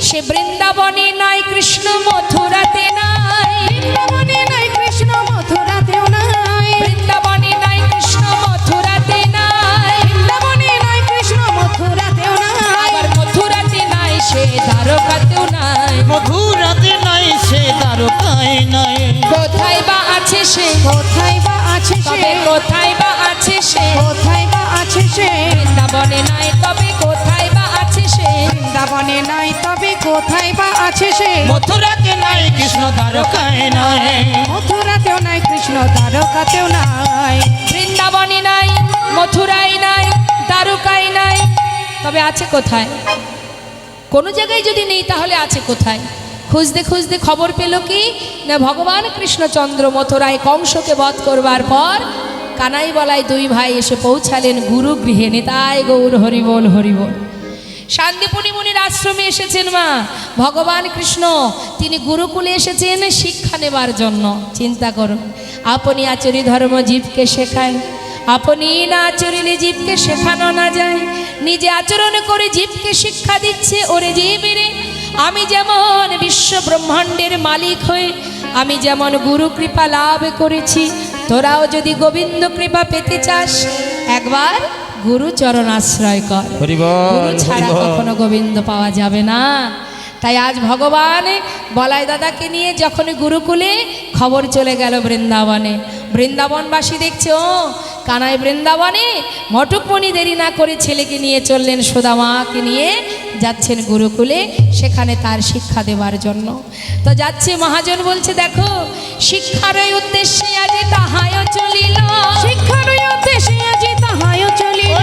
সে বৃন্দাবনে নাই কৃষ্ণ, মথুরাতে নাই। বৃন্দাবনে নাই কৃষ্ণ, মথুরাতেও নাই। বৃন্দাবনে নাই কৃষ্ণ, মথুরাতে নাই। বৃন্দাবনে নাই কৃষ্ণ, মথুরাতেও নাই। আবার মথুরাতে নাই সে দ্বারকাতেও নাই। মধুরাতে নাই সে দ্বারকায় নাই। কোথায় বা আছে সে, কোথায় বা আছে সে, তবে কোথায় বা আছে সে। কোথায় বা আছে সে, বৃন্দাবনে নাই তবে কোথায় বা আছে সে। বৃন্দাবনে নাই তবে কোথায় বা আছে সে। মথুরাতে নাই কৃষ্ণ দ্বারকায় নাই। মথুরাতেও নাই কৃষ্ণ, দ্বারকাতেও নাই। বৃন্দাবনে নাই, মথুরায় নাই, দ্বারকায় নাই, তবে আছে কোথায়? কোনো জায়গায় যদি নেই তাহলে আছে কোথায়? খুঁজতে খুঁজতে খবর পেল কি না ভগবান কৃষ্ণচন্দ্র মথুরায় কংসকে বধ করবার পর কানাই বলায় দুই ভাই এসে পৌঁছালেন গুরু গৃহে। নিতাই গৌর হরিবোল হরিবোল। শান্তিপুরী মুনির আশ্রমে এসেছেন মা ভগবান কৃষ্ণ, তিনি গুরুকুলে এসেছেন শিক্ষা নেবার জন্য। চিন্তা করুন, আপনি আচরি ধর্ম জীবকে শেখায়, আপনি না আচরিলে জীবকে শেখানো না যায়, নিজে আচরণ করে জীবকে শিক্ষা দিচ্ছে। ওরে জীবরে, আমি যেমন বিশ্ব ব্রহ্মাণ্ডের মালিক হয়ে আমি যেমন গুরু কৃপা লাভ করেছি, তোরাও যদি গোবিন্দ কৃপা পেতে চাস একবার গুরু চরণ আশ্রয় কর। গুরু ছাড়া কখনো গোবিন্দ পাওয়া যাবে না। তাই আজ ভগবান বলাই দাদাকে নিয়ে যখন গুরুকুলে, খবর চলে গেল বৃন্দাবনে। বৃন্দাবনবাসী দেখছে ও কানাই বৃন্দাবনে। মোটকমণি দেরি না করে ছেলেকে নিয়ে চললেন, সুদামাকে নিয়ে যাচ্ছেন গুরুকুলে, সেখানে তার শিক্ষা দেওয়ার জন্য। তো যাচ্ছে, মহাজন বলছে দেখো শিক্ষার উদ্দেশ্যে আজ তাহায়ও চলিল। শিক্ষার উদ্দেশ্যে আজি তাহায়ও চলিল।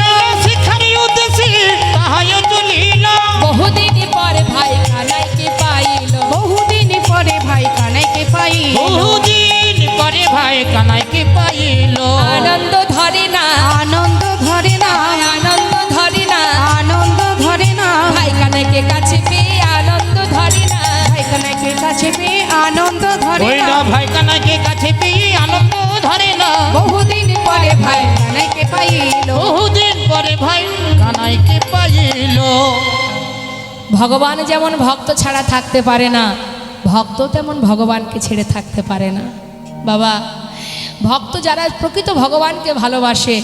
শিক্ষার উদ্দেশ্যে তাহায়ও চলিল। বহুদিন পর ভাই কানাইকে পাইল। বহুদিন পরে ভাই কানাইকে পাইল। বহুদিন পরে ভাই কানাইকে পাইল। আনন্দ ধরে না, আনন্দ ধরে না, আনন্দ ধরে না, আনন্দ ধরে না। ভাই কানাইকে কাছে পেয়ে আনন্দ ধরে না। ভাই কানাইকে কাছে পেয়ে আনন্দ ধরে ওই না। না ভাই কানাইকে কাছে পেয়ে আনন্দ ধরে না। বহুদিন পরে ভাই কানাইকে পাইল। বহুদিন পরে ভাই কানাইকে পাইল। ভগবান যেমন ভক্ত ছাড়া থাকতে পারে না, ভক্ত তেমন ভগবানকে ছেড়ে থাকতে পারে না। বাবা, ভক্ত যারা প্রকৃত ভগবানকে ভালোবাসে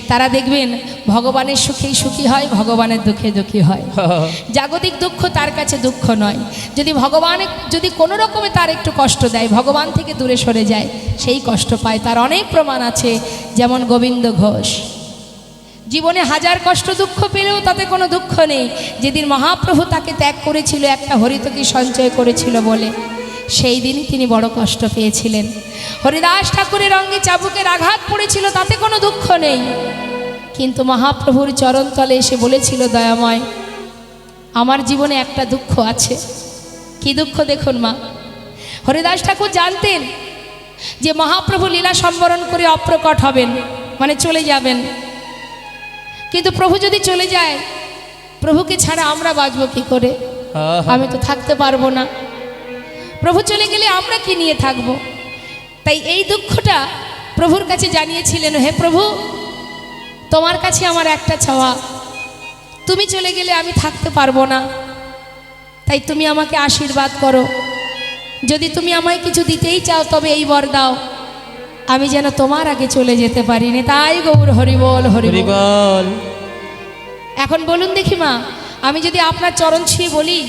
তারা দেখবেন ভগবানের সুখেই সুখী হয়, ভগবানের দুঃখে দুঃখী হয়। জাগতিক দুঃখ তার কাছে দুঃখ নয়। যদি ভগবান যদি কোনো রকমে তার একটু কষ্ট দেয়, ভগবান থেকে দূরে সরে যায়, সেই কষ্ট পায়। তার অনেক প্রমাণ আছে, যেমন গোবিন্দ ঘোষ জীবনে হাজার কষ্ট দুঃখ পেলেও তাতে কোনো দুঃখ নেই। যেদিন মহাপ্রভু তাকে ত্যাগ করেছিল একটা হরিতকি সঞ্চয় করেছিল বলে, সেই দিনই তিনি বড় কষ্ট পেয়েছিলেন। হরিদাস ঠাকুরের অঙ্গে চাবুকের আঘাত পড়েছিল, তাতে কোনো দুঃখ নেই। কিন্তু মহাপ্রভুর চরণতলে এসে বলেছিল, দয়াময় আমার জীবনে একটা দুঃখ আছে। কি দুঃখ দেখুন মা, হরিদাস ঠাকুর জানতেন যে মহাপ্রভু লীলা সম্বরণ করে অপ্রকট হবেন, মানে চলে যাবেন। কিন্তু প্রভু যদি চলে যায়, প্রভুকে ছাড়া আমরা বাঁচব কি করে? আমি তো থাকতে পারবো না। প্রভু চলে গেলে আমরা কি নিয়ে থাকব? তাই এই দুঃখটা প্রভুর কাছে জানিয়েছিলেন, হে প্রভু তোমার কাছে আমার একটা চাওয়া, তুমি চলে গেলে আমি থাকতে পারবো না, তাই তুমি আমাকে আশীর্বাদ করো। যদি তুমি আমায় কিছু দিতেই চাও তবে এই বর দাও, আমি যেন তোমার আগে চলে যেতে পারিনি। তাই গৌর হরিবল হরিবল। এখন বলুন দেখি মা, আমি যদি আপনার চরণ ছুঁয়ে বলি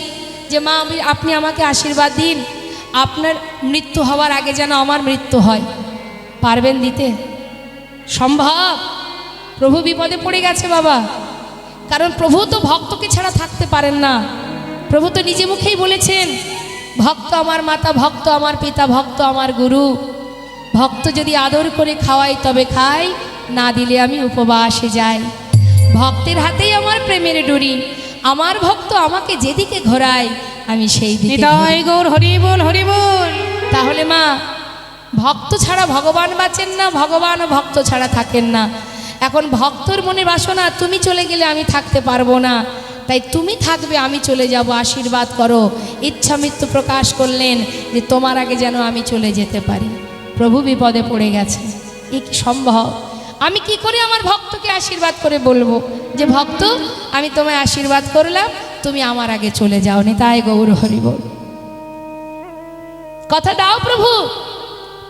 যে মা আপনি আমাকে আশীর্বাদ দিন, আপনার মৃত্যু হওয়ার আগে যেন আমার মৃত্যু হয়, পারবেন দিতে? সম্ভব? প্রভু বিপদে পড়ে গেছে বাবা, কারণ প্রভু তো ভক্তকে ছাড়া থাকতে পারেন না। প্রভু তো নিজে মুখেই বলেছেন, ভক্ত আমার মাতা, ভক্ত আমার পিতা, ভক্ত আমার গুরু। ভক্ত যদি আদর করে খাওয়াই তবে খাই, না দিলে আমি উপবাসে যাই। ভক্তের হাতেই আমার প্রেমের ডুরি, আমার ভক্ত আমাকে যেদিকে ঘোরায় আমি সেই দিকে নিতাই ঘুরি। গৌর হরি বল হরি বল। তাহলে মা, ভক্ত ছাড়া ভগবান বাঁচেন না, ভগবানও ভক্ত ছাড়া থাকেন না। এখন ভক্তর মনে বাসনা তুমি চলে গেলে আমি থাকতে পারবো না, তাই তুমি থাকবে, আমি চলে যাব, আশীর্বাদ করো। ইচ্ছা মৃত্যু প্রকাশ করলেন যে তোমার আগে যেন আমি চলে যেতে পারি। প্রভু বিপদে পড়ে গেছে, এ কি সম্ভব? আমি কি করে আমার ভক্তকে আশীর্বাদ করে বলবো যে ভক্ত আমি তোমায় আশীর্বাদ করলাম, তুমি আমার আগে চলে যাও। নিতাই গৌর হরি বল। কথা দাও প্রভু।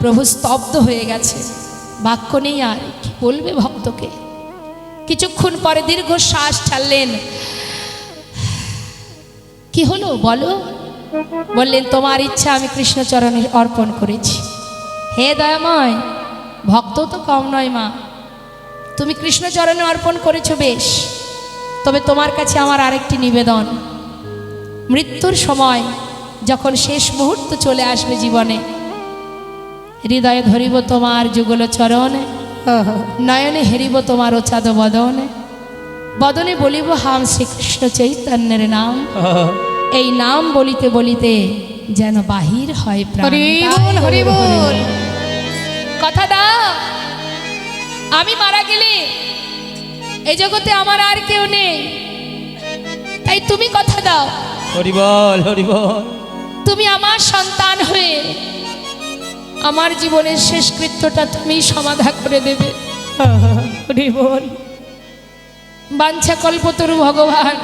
প্রভু স্তব্ধ হয়ে গেছে, বাক্য নেই আর, কি বলবে ভক্তকে। কিছুক্ষণ পরে দীর্ঘ শ্বাস ছাড়লেন। কি হলো বলো? বললেন তোমার ইচ্ছা আমি কৃষ্ণচরণে অর্পণ করেছি। হে দয়াময়, ভক্ত তো কম নয় মা, তুমি কৃষ্ণচরণে অর্পণ করেছো বেশ, তবে তোমার কাছে আমার আরেকটি নিবেদন। মৃত্যুর সময় যখন শেষ মুহূর্ত চলে আসবে জীবনে, হৃদয়ে ধরিব তোমার যুগল চরণ, নয়নে হেরিব তোমার ওচাদ বদনে, বদনে বলিব হাম শ্রীকৃষ্ণ চৈতন্যের নাম। এই নাম বলিতে বলিতে যেন বাহির হয় প্রাণ। হরি বল হরি বল। কথা দাও, আমি মারা গেলে এই জগতে আমার আর কেউ নেই, তাই তুমি কথা দাও, হরি বল হরি বল। তুমি আমার সন্তান হয়ে আমার জীবনের শেষ কৃত্যটা তুমি সমাধা করে দেবে। হরি বল। বাঞ্ছা কল্পতরু ভগবান,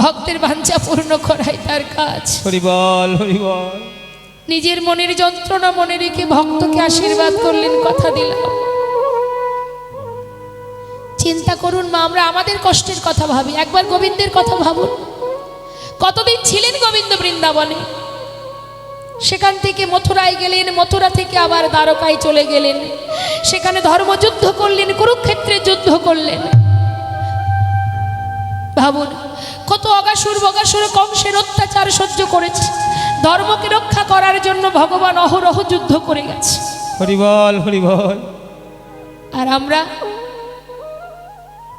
ভক্তের বাঞ্ছা পূর্ণ করাই তার কাজ। হরি বল হরি বল। নিজের মনের যন্ত্রণা মনে রেখে ভক্তকে আশীর্বাদ করলেন, কথা দিলাম। চিন্তা করুন মা, আমরা আমাদের কষ্টের কথা ভাবি, একবার গোবিন্দের কথা ভাবুন। কতদিন ছিলেন গোবিন্দ বৃন্দাবনে, সেখান থেকে মথুরায় গেলেন, মথুরা থেকে আবার দ্বারকায় চলে গেলেন, সেখানে ধর্মযুদ্ধ করলেন, কুরুক্ষেত্রে যুদ্ধ করলেন। ভাবুন, কত অগাসুর বগাসুর কংসের অত্যাচার সহ্য করেছে, ধর্মকে রক্ষা করার জন্য ভগবান অহরহ যুদ্ধ করে গেছে। হরি বল হরি বল। আর আমরা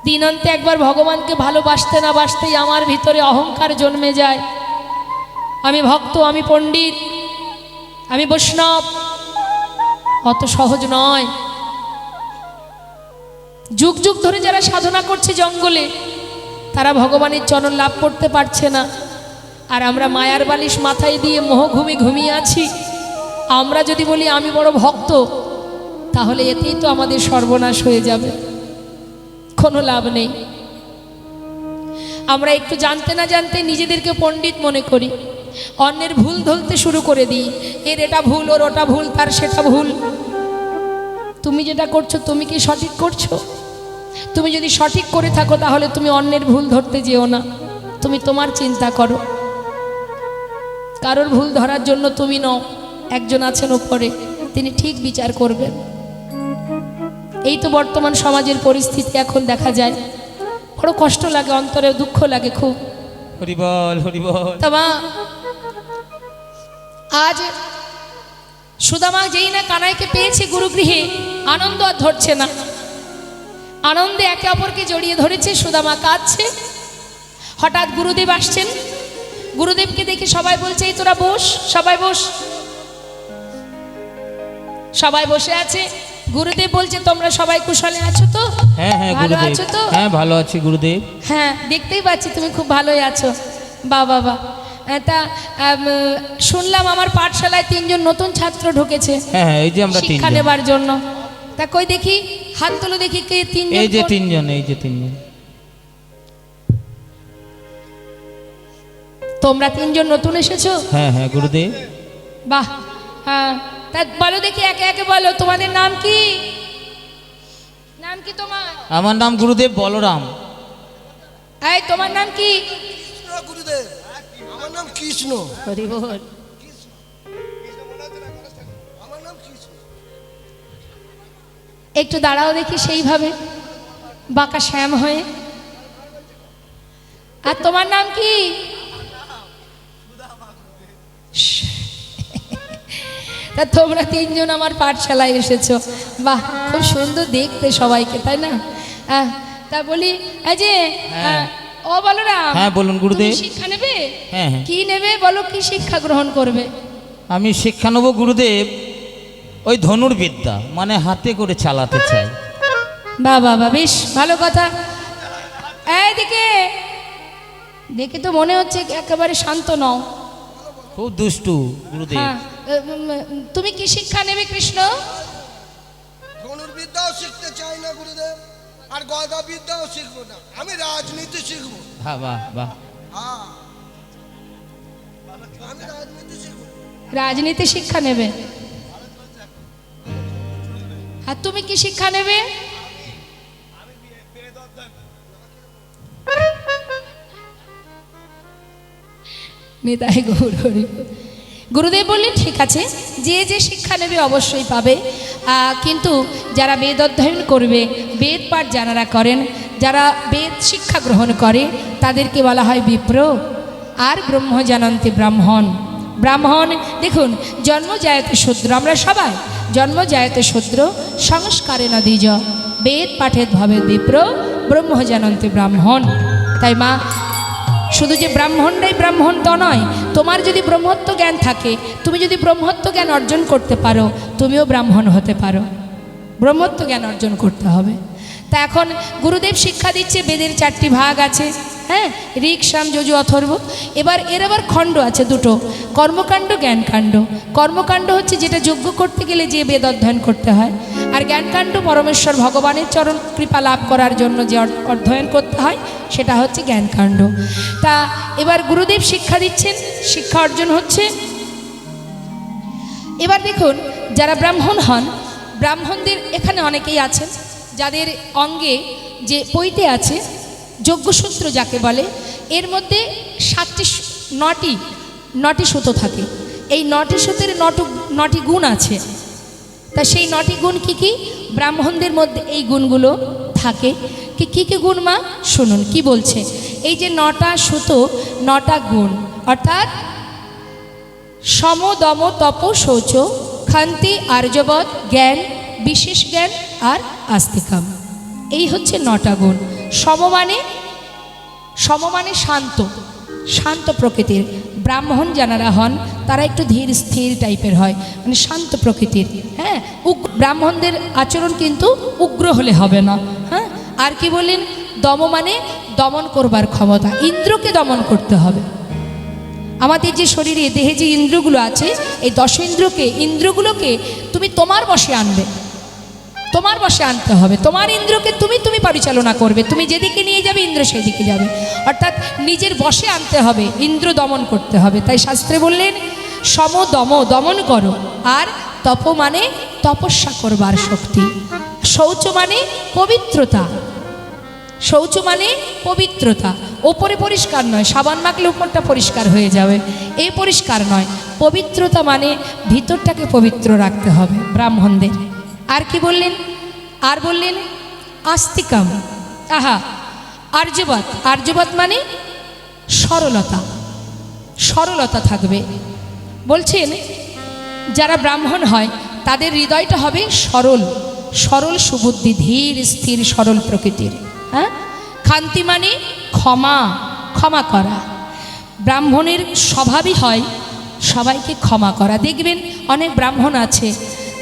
দিনান্তে একবার ভগবানকে ভালোবাসতে না বাসতেই আমার ভিতরে অহংকার জন্মে যায়। আমি ভক্ত, আমি পণ্ডিত, আমি বৈষ্ণব। অত সহজ নয়। যুগ যুগ ধরে যারা সাধনা করছে জঙ্গলে, তারা ভগবানের চরণ লাভ করতে পারছে না। আর আমরা মায়ার বালিশ মাথায় দিয়ে মোহঘুমে ঘুমিয়ে আছি। আমরা যদি বলি আমি বড় ভক্ত, তাহলে এতেই তো আমাদের সর্বনাশ হয়ে যাবে, কোনো লাভ নেই। আমরা একটু জানতে না জানতে নিজেদেরকে পণ্ডিত মনে করি, অন্যের ভুল ধরতে শুরু করে দিই। এর এটা ভুল, ওর ওটা ভুল, তার সেটা ভুল। তুমি যেটা করছো তুমি কি সঠিক করছো? তুমি যদি সঠিক করে থাকো তাহলে তুমি অন্যের ভুল ধরতে যেও না, তুমি তোমার চিন্তা করো। কারোর ভুল ধরার জন্য তুমি নও, একজন আছেন উপরে, তিনি ঠিক বিচার করবেন। এই তো বর্তমান সমাজের পরিস্থিতি এখন দেখা যায়, বড় কষ্ট লাগে, অন্তরে দুঃখ লাগে খুব। হরি বল হরি বল। তমা আজ সুদামা যেই না কানাইকে পেয়েছে গুরুগৃহে, আনন্দ আর ধরছে না। আনন্দে একে অপরকে জড়িয়ে ধরেছে, সুদামা কাঁদছে। হঠাৎ গুরুদেব আসছেন, গুরুদেবকে দেখে সবাই বলছে এই তোরা বস, সবাই বস। সবাই বসে আছে, গুরুদেব বলছে তোমরা সবাই কুশলে আছো তো? হ্যাঁ হ্যাঁ ভালো গুরুদেব, আছো তো? হ্যাঁ ভালো আছি গুরুদেব। হ্যাঁ, দেখতেই পাচ্ছি তুমি খুব ভালোই আছো। বাহ বাহ বাহ। তা শুনলাম আমার পাঠশালায় 3 জন নতুন ছাত্র ঢুকেছে হ্যাঁ হ্যাঁ, এই যে আমরা শিক্ষা 3 জন। নেবার জন্য। তা কই দেখি, হাত তুলো দেখি, কে 3 জন? এই যে 3 জন, এই যে 3 জন। তোমরা 3 জন নতুন এসেছো? হ্যাঁ হ্যাঁ গুরুদেব। বাহ। হ্যাঁ, তা বলো দেখি, একে একে বলো তোমাদের নাম কি? নাম কি তোমার? আমার নাম গুরুদেব বলরাম। এই তোমার নাম কি? কৃষ্ণ গুরুদেব, আমার নাম কৃষ্ণ। হরি বল। আমার নাম কৃষ্ণ। একটু দাঁড়াও দেখি সেইভাবে, বাঁকা শ্যাম হয়ে। আর তোমার নাম কি? তা তোমরা তিনজন আমার পাঠশালায় এসেছো, বাহ খুব সুন্দর দেখতে সবাইকে, তাই না? তা বলি এই যে ও বলরাম, হ্যাঁ বলুন গুরুদেব। তুমি শিক্ষা নেবে? হ্যাঁ হ্যাঁ, কি নেবে বলো, কি শিক্ষা গ্রহণ করবে? আমি শিক্ষা নেব গুরুদেব, ওই ধনুর্বিদ্যা, মানে হাতে করে চালাতে চাই। বাহ বাহ বাহ, বেশ ভালো কথা। এইদিকে দেখে তো মনে হচ্ছে একেবারে শান্ত নও। খুব দুষ্টু গুরুদেব। হ্যাঁ, তুমি কি শিক্ষা নেবে কৃষ্ণ? ধনুর্বিদ্যাও শিখতে চাই না গুরুদেব, আর গদা বিদ্যাও শিখবো না, আমি রাজনীতি শিখবো। হ্যাঁ বাহ বাহ, হ্যাঁ, আমি রাজনীতি শিখবো। রাজনীতি শিক্ষা নেবে। আর তুমি কি শিক্ষা নেবে? নিতাই গৌর হরি। গুরুদেব বললেন ঠিক আছে, যে যে শিক্ষা নেবে অবশ্যই পাবে, কিন্তু যারা বেদ অধ্যয়ন করবে, বেদ পাঠ যারা করেন, যারা বেদ শিক্ষা গ্রহণ করে, তাদেরকে বলা হয় বিপ্র। আর ব্রহ্ম জানন্তি ব্রাহ্মণ। ব্রাহ্মণ দেখুন, জন্ম জায়তে শূদ্র, আমরা সবাই জন্ম জায়তে শূদ্র, সংস্কারে না দ্বিজ, বেদ পাঠের ভাবে বিপ্র, ব্রহ্ম জানন্তি ব্রাহ্মণ। তাই মা, শুধু যে ব্রাহ্মণরাই ব্রাহ্মণ তা নয়, তোমার যদি ব্রহ্মত্ব জ্ঞান থাকে, তুমি যদি ব্রহ্মত্ব জ্ঞান অর্জন করতে পারো, তুমিও ব্রাহ্মণ হতে পারো। ব্রহ্মত্ব জ্ঞান অর্জন করতে হবে। তা এখন গুরুদেব শিক্ষা দিচ্ছে, বেদের 4টি ভাগ আছে, হ্যাঁ, ঋক সাম যজু অথর্ব। এবার এর আবার খণ্ড আছে দুটো, কর্মকাণ্ড জ্ঞানকাণ্ড। কর্মকাণ্ড হচ্ছে যেটা যজ্ঞ করতে গেলে যে বেদ অধ্যয়ন করতে হয়, আর জ্ঞানকাণ্ড পরমেশ্বর ভগবানের চরণ কৃপা লাভ করার জন্য যে অধ্যয়ন করতে হয়, সেটা হচ্ছে জ্ঞানকাণ্ড। তা এবার গুরুদেব শিক্ষা দিচ্ছেন, শিক্ষা অর্জন হচ্ছে। এবার দেখুন, যারা ব্রাহ্মণ হন, ব্রাহ্মণদের এখানে অনেকেই আছেন যাদের অঙ্গে যে পৈতে আছে, যজ্ঞসূত্র যাকে বলে, এর মধ্যে 9টি সুতো থাকে। এই 9টি সুতের 9টি গুণ আছে। তা সেই 9টি গুণ কি কি? ব্রাহ্মণদের মধ্যে এই গুণগুলো থাকে। কি কি গুণ মা? শুনুন কি বলছে। এই যে 9টা সুতো, 9টা গুণ, অর্থাৎ সম দম তপ শৌচ ক্ষান্তি আর্যবৎ জ্ঞান, বিশেষ জ্ঞান আর আস্তিকাম, এই হচ্ছে 9টা গুণ। সম মানে শান্ত, শান্ত প্রকৃতির। ব্রাহ্মণ যারা হন তারা একটু ধীর স্থির টাইপের হয়, মানে শান্ত প্রকৃতির। হ্যাঁ, ব্রাহ্মণদের আচরণ কিন্তু উগ্র হলে হবে না। হ্যাঁ, আর কি বললেন? দম মানে দমন করবার ক্ষমতা, ইন্দ্রকে দমন করতে হবে। আমাদের যে শরীরে দেহে যে ইন্দ্রগুলো আছে, এই 10 ইন্দ্রগুলোকে তুমি তোমার বশে আনবে, তোমার বশে আনতে হবে। তোমার ইন্দ্রকে তুমি পরিচালনা করবে, তুমি যেদিকে নিয়ে যাবে ইন্দ্র সেদিকে যাবে। অর্থাৎ নিজের বশে আনতে হবে, ইন্দ্র দমন করতে হবে। তাই শাস্ত্রে বললেন সম দমন করো। আর তপ মানে তপস্যা করবার শক্তি। শৌচ মানে পবিত্রতা, শৌচ মানে পবিত্রতা। ওপরে পরিষ্কার নয়, সাবান মাখলে উপরটা পরিষ্কার হয়ে যাবে, এই পরিষ্কার নয়। পবিত্রতা মানে ভিতরটাকে পবিত্র রাখতে হবে ব্রাহ্মণদের। আর কি বললেন? আর বললেন আস্তিকাম। আর্যবৎ মানে সরলতা, সরলতা থাকবে। বলছেন যারা ব্রাহ্মণ হয় তাদের হৃদয়টা হবে সরল সুবুদ্ধি, ধীর স্থির সরল প্রকৃতির। হ্যাঁ, ক্ষান্তি মানে ক্ষমা করা। ব্রাহ্মণের স্বভাবই হয় সবাইকে ক্ষমা করা। দেখবেন অনেক ব্রাহ্মণ আছে,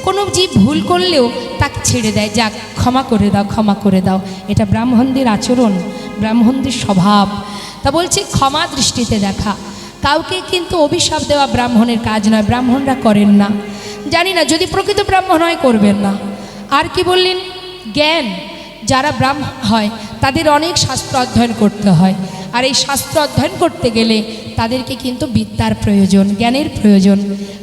কোনো জীব ভুল করলেও তাকে ছেড়ে দেয়, যাক ক্ষমা করে দাও। এটা ব্রাহ্মণদের আচরণ, ব্রাহ্মণদের স্বভাব। তা বলছে ক্ষমা দৃষ্টিতে দেখা। কাউকে কিন্তু অভিশাপ দেওয়া ব্রাহ্মণের কাজ নয়, ব্রাহ্মণরা করেন না। জানি না, যদি প্রকৃত ব্রাহ্মণ হয় করবেন না। আর কি বললেন? জ্ঞান। যারা ব্রাহ্মণ হয় তাদের অনেক শাস্ত্র অধ্যয়ন করতে হয়, আর এই শাস্ত্র অধ্যয়ন করতে গেলে তাদেরকে কিন্তু বিদ্যার প্রয়োজন, জ্ঞানের প্রয়োজন।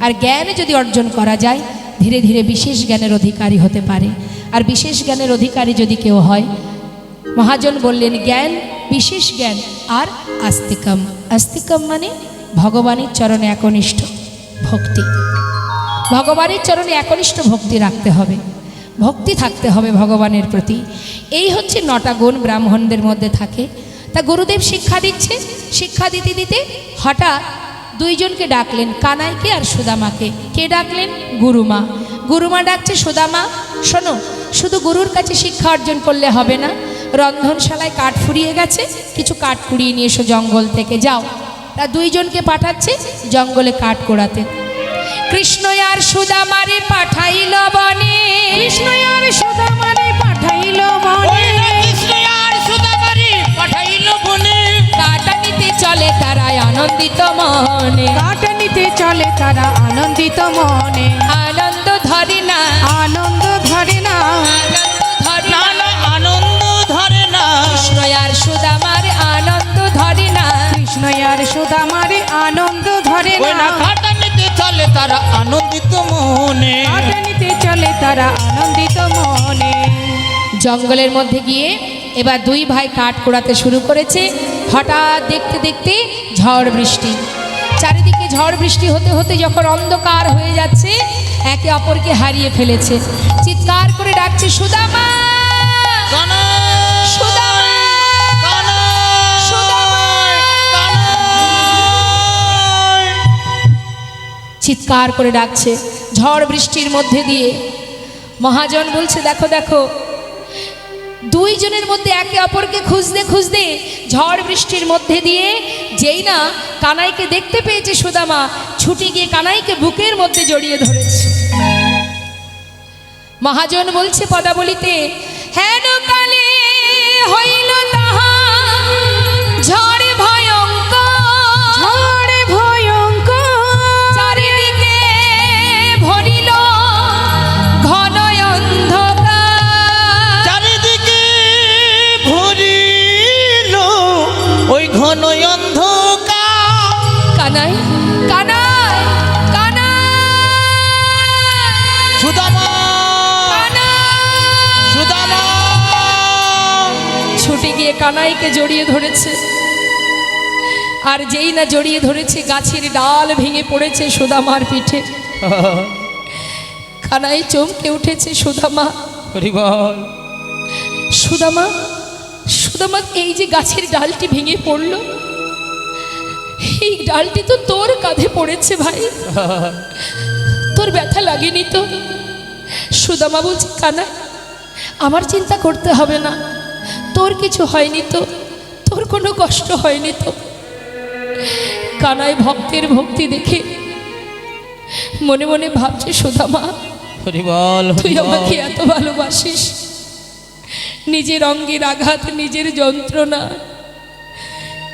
আর জ্ঞান যদি অর্জন করা যায়, ধীরে ধীরে বিশেষ জ্ঞানের অধিকারী হতে পারে। আর বিশেষ জ্ঞানের অধিকারী যদি কেউ হয়, মহাজন বললেন জ্ঞান, বিশেষ জ্ঞান আর আস্তিকম। আস্তিকম মানে ভগবানের চরণে একনিষ্ঠ ভক্তি। ভগবানের চরণে একনিষ্ঠ ভক্তি রাখতে হবে, ভক্তি থাকতে হবে ভগবানের প্রতি। এই হচ্ছে 9টা গুণ ব্রাহ্মণদের মধ্যে থাকে। তা গুরুদেব শিক্ষা দিচ্ছে, শিক্ষা দিতে দিতে হঠাৎ দুইজনকে ডাকলেন, কানাইকে আর সুদামাকে। কে ডাকলেন? গুরুমা। গুরুমা ডাকছে, সুদামা শোনো, শুধু গুরুর কাছে শিক্ষা অর্জন করলে হবে না, রন্ধনশালায় কাঠ ফুরিয়ে গেছে, কিছু কাঠ কুড়িয়ে নিয়ে এসো জঙ্গল থেকে, যাও। তা দুইজনকে পাঠাচ্ছে জঙ্গলে কাঠ কোড়াতে। কৃষ্ণ আর সুদামারে পাঠাইল বনে, কৃষ্ণ আর সুদামারে পাঠাইল বনে, কৃষ্ণ আর সুদামারে পাঠাইল বনে, কাটা নিতে চলে তারা আনন্দিত মনে, কাটা নিতে চলে তারা আনন্দিত মনে। আনন্দ ধরে না, আনন্দ ধরে না, না না আনন্দ ধরে না, কৃষ্ণ আর সুদামার আনন্দ ধরে না, কৃষ্ণ আর সুদামারে আনন্দ ধরে ওই না না, কাটা নিতে চলে তারা আনন্দিত মনে। কাটা নিতে চলে তারা আনন্দিত মনে। জঙ্গলের মধ্যে গিয়ে এবার দুই ভাই কাঠ কোড়াতে শুরু করেছে। হঠাৎ দেখতে দেখতে ঝড় বৃষ্টি, চারিদিকে ঝড় বৃষ্টি হতে হতে যখন অন্ধকার হয়ে যাচ্ছে, একে অপরকে হারিয়ে ফেলেছে। চিৎকার করে ডাকছে, সুদামা কানাই, সুদামা কানাই, সুদামা। কানাই। চিৎকার করে ডাকছে ঝড় বৃষ্টির মধ্যে দিয়ে। মহাজন বলছে, দেখো দেখো, দুইজনের মধ্যে একে অপরকে খুঁজতে খুঁজতে ঝড় বৃষ্টির মধ্যে দিয়ে যেই না কানাইকে দেখতে পেয়েছে সুদামা, ছুটে গিয়ে কানাইকে বুকের মধ্যে জড়িয়ে ধরেছে। মহাজন বলছে পদাবলিতে, হেন কালে হইল তাহা ঝড় ভয়ঙ্কর, ঝড় ভয়ঙ্কর, চারিদিকে ভরিল ঘন অন্ধকার, চারিদিকে ভরিল ওই ঘন অন্ধকার। কানাই কানাই কানাই সুদামা, সুদামা। ছুটে গিয়ে কানাইকে জড়িয়ে ধরেছে। আর যেই না জড়িয়ে ধরেছে, গাছের ডাল ভেঙে পড়েছে সুদামার পিঠে। কানাই চমকে উঠেছে। সুদামা, হরি বল। সুদামা, সুদামা, এই যে গাছের ডালটি ভেঙে পড়লো, এই ডালটি তো তোর কাঁধে পড়েছে ভাই, তোর ব্যথা লাগেনি তো? সুদামা বলছে, কানাই আমার চিন্তা করতে হবে না, তোর কিছু হয়নি তো, তোর কোনো কষ্ট হয়নি তো। কানাই ভক্তের ভক্তি দেখে মনে মনে ভাবছে, সুদামা হরি বল, তুই হরি আমাকে বল। এত ভালোবাসিস, নিজের অঙ্গের আঘাত, নিজের যন্ত্রণা,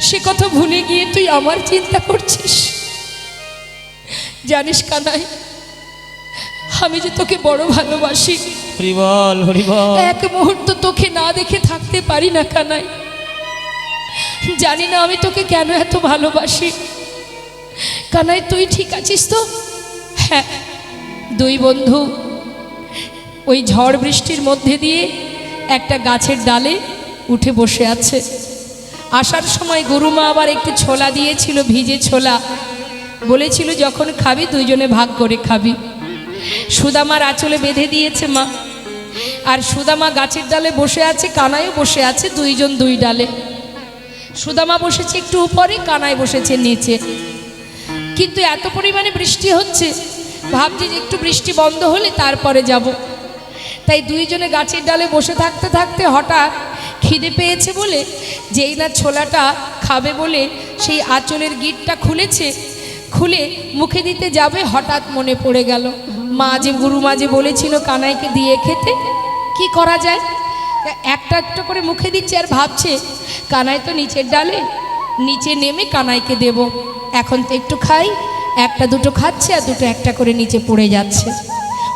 সে কথা ভুলে গিয়ে তুই আমার চিন্তা করছিস। জানিস কানাই, আমি যে তোকে বড় ভালোবাসি, হরি বল, হরি বল। এক মুহূর্ত তোকে না দেখে থাকতে পারি না কানাই। জানি না আমি তোকে কেন এত ভালোবাসি। কানাই তুই ঠিক আছিস তো? হ্যাঁ। দুই বন্ধু ওই ঝড় বৃষ্টির মধ্যে দিয়ে একটা গাছের ডালে উঠে বসে আছে। আসার সময় গুরুমা আবার একটু ছোলা দিয়েছিল, ভিজে ছোলা, বলেছিল যখন খাবি দুইজনে ভাগ করে খাবি। সুদামার আঁচলে বেঁধে দিয়েছে মা। আর সুদামা গাছের ডালে বসে আছে, কানাইও বসে আছে, দুইজন দুই ডালে। সুদামা বসেছে একটু উপরে, কানাই বসেছে নিচে। কিন্তু এত পরিমাণে বৃষ্টি হচ্ছে, ভাবছি যে একটু বৃষ্টি বন্ধ হলে তারপরে যাব। তাই দুইজনে গাছের ডালে বসে থাকতে থাকতে হঠাৎ খিদে পেয়েছে বলে, যেই না ছোলাটা খাবে বলে সেই আঁচলের গিঁটটা খুলেছে, খুলে মুখে দিতে যাবে, হঠাৎ মনে পড়ে গেল মা যে, গুরুমা যে বলেছিল কানাইকে দিয়ে খেতে, কি করা যায়? একটা একটা করে মুখে দিচ্ছে আর ভাবছে, কানাই তো নিচের ডালে, নিচে নেমে কানাইকে দেব, এখন তো একটু খাই। একটা দুটো খাচ্ছে আর দুটো একটা করে নিচে পড়ে যাচ্ছে।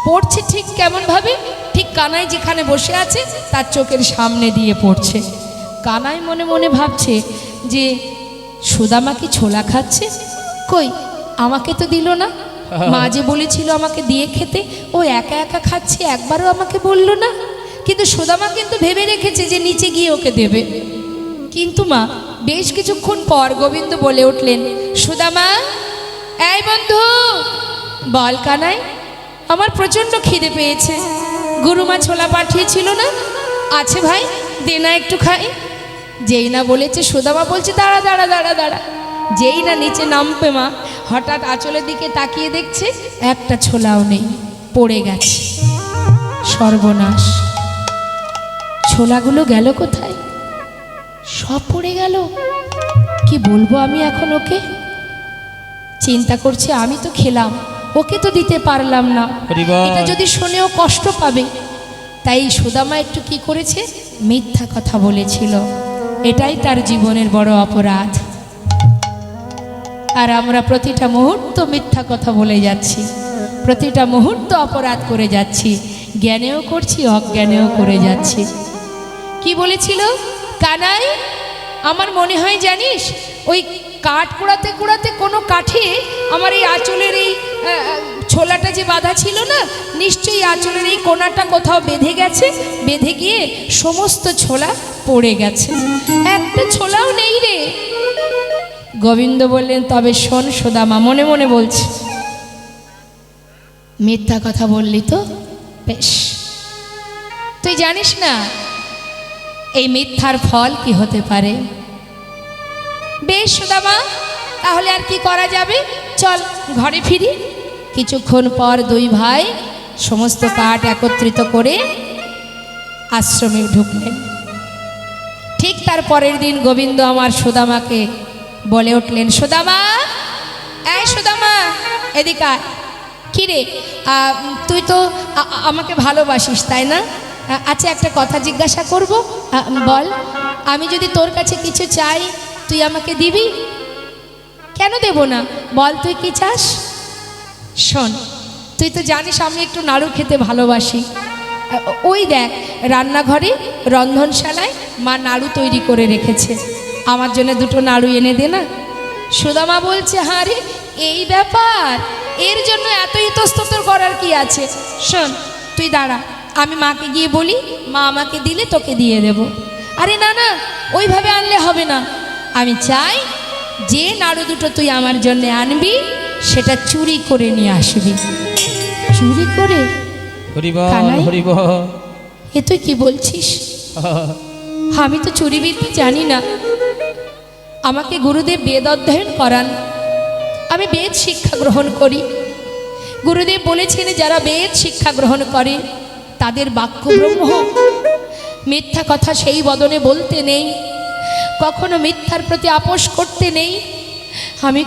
পড়ছে ঠিক কেমনভাবে? ঠিক কানাই যেখানে বসে আছে তার চোখের সামনে দিয়ে পড়ছে। কানাই মনে মনে ভাবছে যে সুদামা কি ছোলা খাচ্ছে, কই আমাকে তো দিল না, মা যে বলেছিল আমাকে দিয়ে খেতে, ও একা একা খাচ্ছে, একবারও আমাকে বলল না। কিন্তু সুদামা কিন্তু ভেবে রেখেছে যে নিচে গিয়ে ওকে দেবে। কিন্তু মা বেশ কিছুক্ষণ পর গোবিন্দ বলে উঠলেন, সুদামা, এই বন্ধু, বল কানাই, আমার প্রচণ্ড খিদে পেয়েছে, গুরুমা ছোলা পাঠিয়েছিল না, আছে ভাই, দে না একটু খাই। যেই না বলেছে, সুদামা বলছে, দাঁড়া দাঁড়া দাঁড়া দাঁড়া, যেই না নিচে নামবে মা, হঠাৎ আঁচলের দিকে তাকিয়ে দেখছে একটা ছোলাও নেই, পড়ে গেছে। সর্বনাশ, ছোলাগুলো গেল কোথায়? সব পড়ে গেল। কি বলবো আমি এখন ওকে? চিন্তা করছে আমি তো খেলাম, ওকে তো দিতে পারলাম না, এটা যদি শোনেও কষ্ট পাবে। তাই সুদামা একটু কি করেছে, মিথ্যা কথা বলেছিল। এটাই তার জীবনের বড় অপরাধ। আর আমরা প্রতিটা মুহূর্ত মিথ্যা কথা বলে যাচ্ছি, প্রতিটা মুহূর্ত অপরাধ করে যাচ্ছি, জ্ঞানেও করছি, অজ্ঞানেও করে যাচ্ছি। কি বলেছিল কানাই? আমার মনে হয় জানিস, ওই কাঠ কুড়াতে কুড়াতে কোনো কাঠে আমার এই আঁচলের এই ছোলাটা যে বাঁধা ছিল না, নিশ্চয়ই আঁচলের এই কোনাটা কোথাও বেঁধে গেছে, বেঁধে গিয়ে সমস্ত ছোলা পড়ে গেছে, একটা ছোলাও নেই রে। গোবিন্দ বললেন, তবে শোন সুদামা, মনে মনে বলছি, মিথ্যা কথা বললি তো বেশ, তুই জানিস না এই মিথ্যার ফল কি হতে পারে। বেশ সুদামা, তাহলে আর কি করা যাবে, চল ঘরে ফিরি। কিছুক্ষণ পর দুই ভাই সমস্ত কাঠ একত্রিত করে আশ্রমে ঢুকলেন। ঠিক তার পরের দিন গোবিন্দ আমার সুদামাকে বলে উঠলেন, সুদামা, এই সুদামা, এদিকে আয়। কি রে, তুই তো আমাকে ভালোবাসিস তাই না? আচ্ছা, একটা কথা জিজ্ঞাসা করব, বল, আমি যদি তোর কাছে কিছু চাই তুই আমাকে দিবি? কেন দেব না, বল তুই কি চাস? শোন, তুই তো জানিস আমি একটু নাড়ু খেতে ভালোবাসি। ওই দেখ রান্নাঘরে রন্ধনশালায় মা নাড়ু তৈরি করে রেখেছে, আমার জন্য দুটো নাড়ু এনে দে না। সুদামা বলছে, হ্যাঁ রে, এই ব্যাপার, এর জন্য এত ইতস্তত করার কি আছে? শোন, তুই দাঁড়া, আমি মাকে গিয়ে বলি, মা আমাকে দিলে তোকে দিয়ে দেব। আরে না না, ওইভাবে আনলে হবে না, আমি চাই যে নাড়ু দুটো তুই আমার জন্য আনবি সেটা চুরি করে নিয়ে আসবি। চুরি করে? কানাই, এ তুই কি বলছিস? আমি তো চুরিবিদ্যা জানি না, আমাকে গুরুদেব বেদ অধ্যয়ন করান, আমি বেদ শিক্ষা গ্রহণ করি। গুরুদেব বলেছেন যারা বেদ শিক্ষা গ্রহণ করে তাদের বাক্য ব্রহ্ম, মিথ্যা কথা সেই বদনে বলতে নেই, কখনো মিথ্যার প্রতি আপোষ করতে নেই। আমি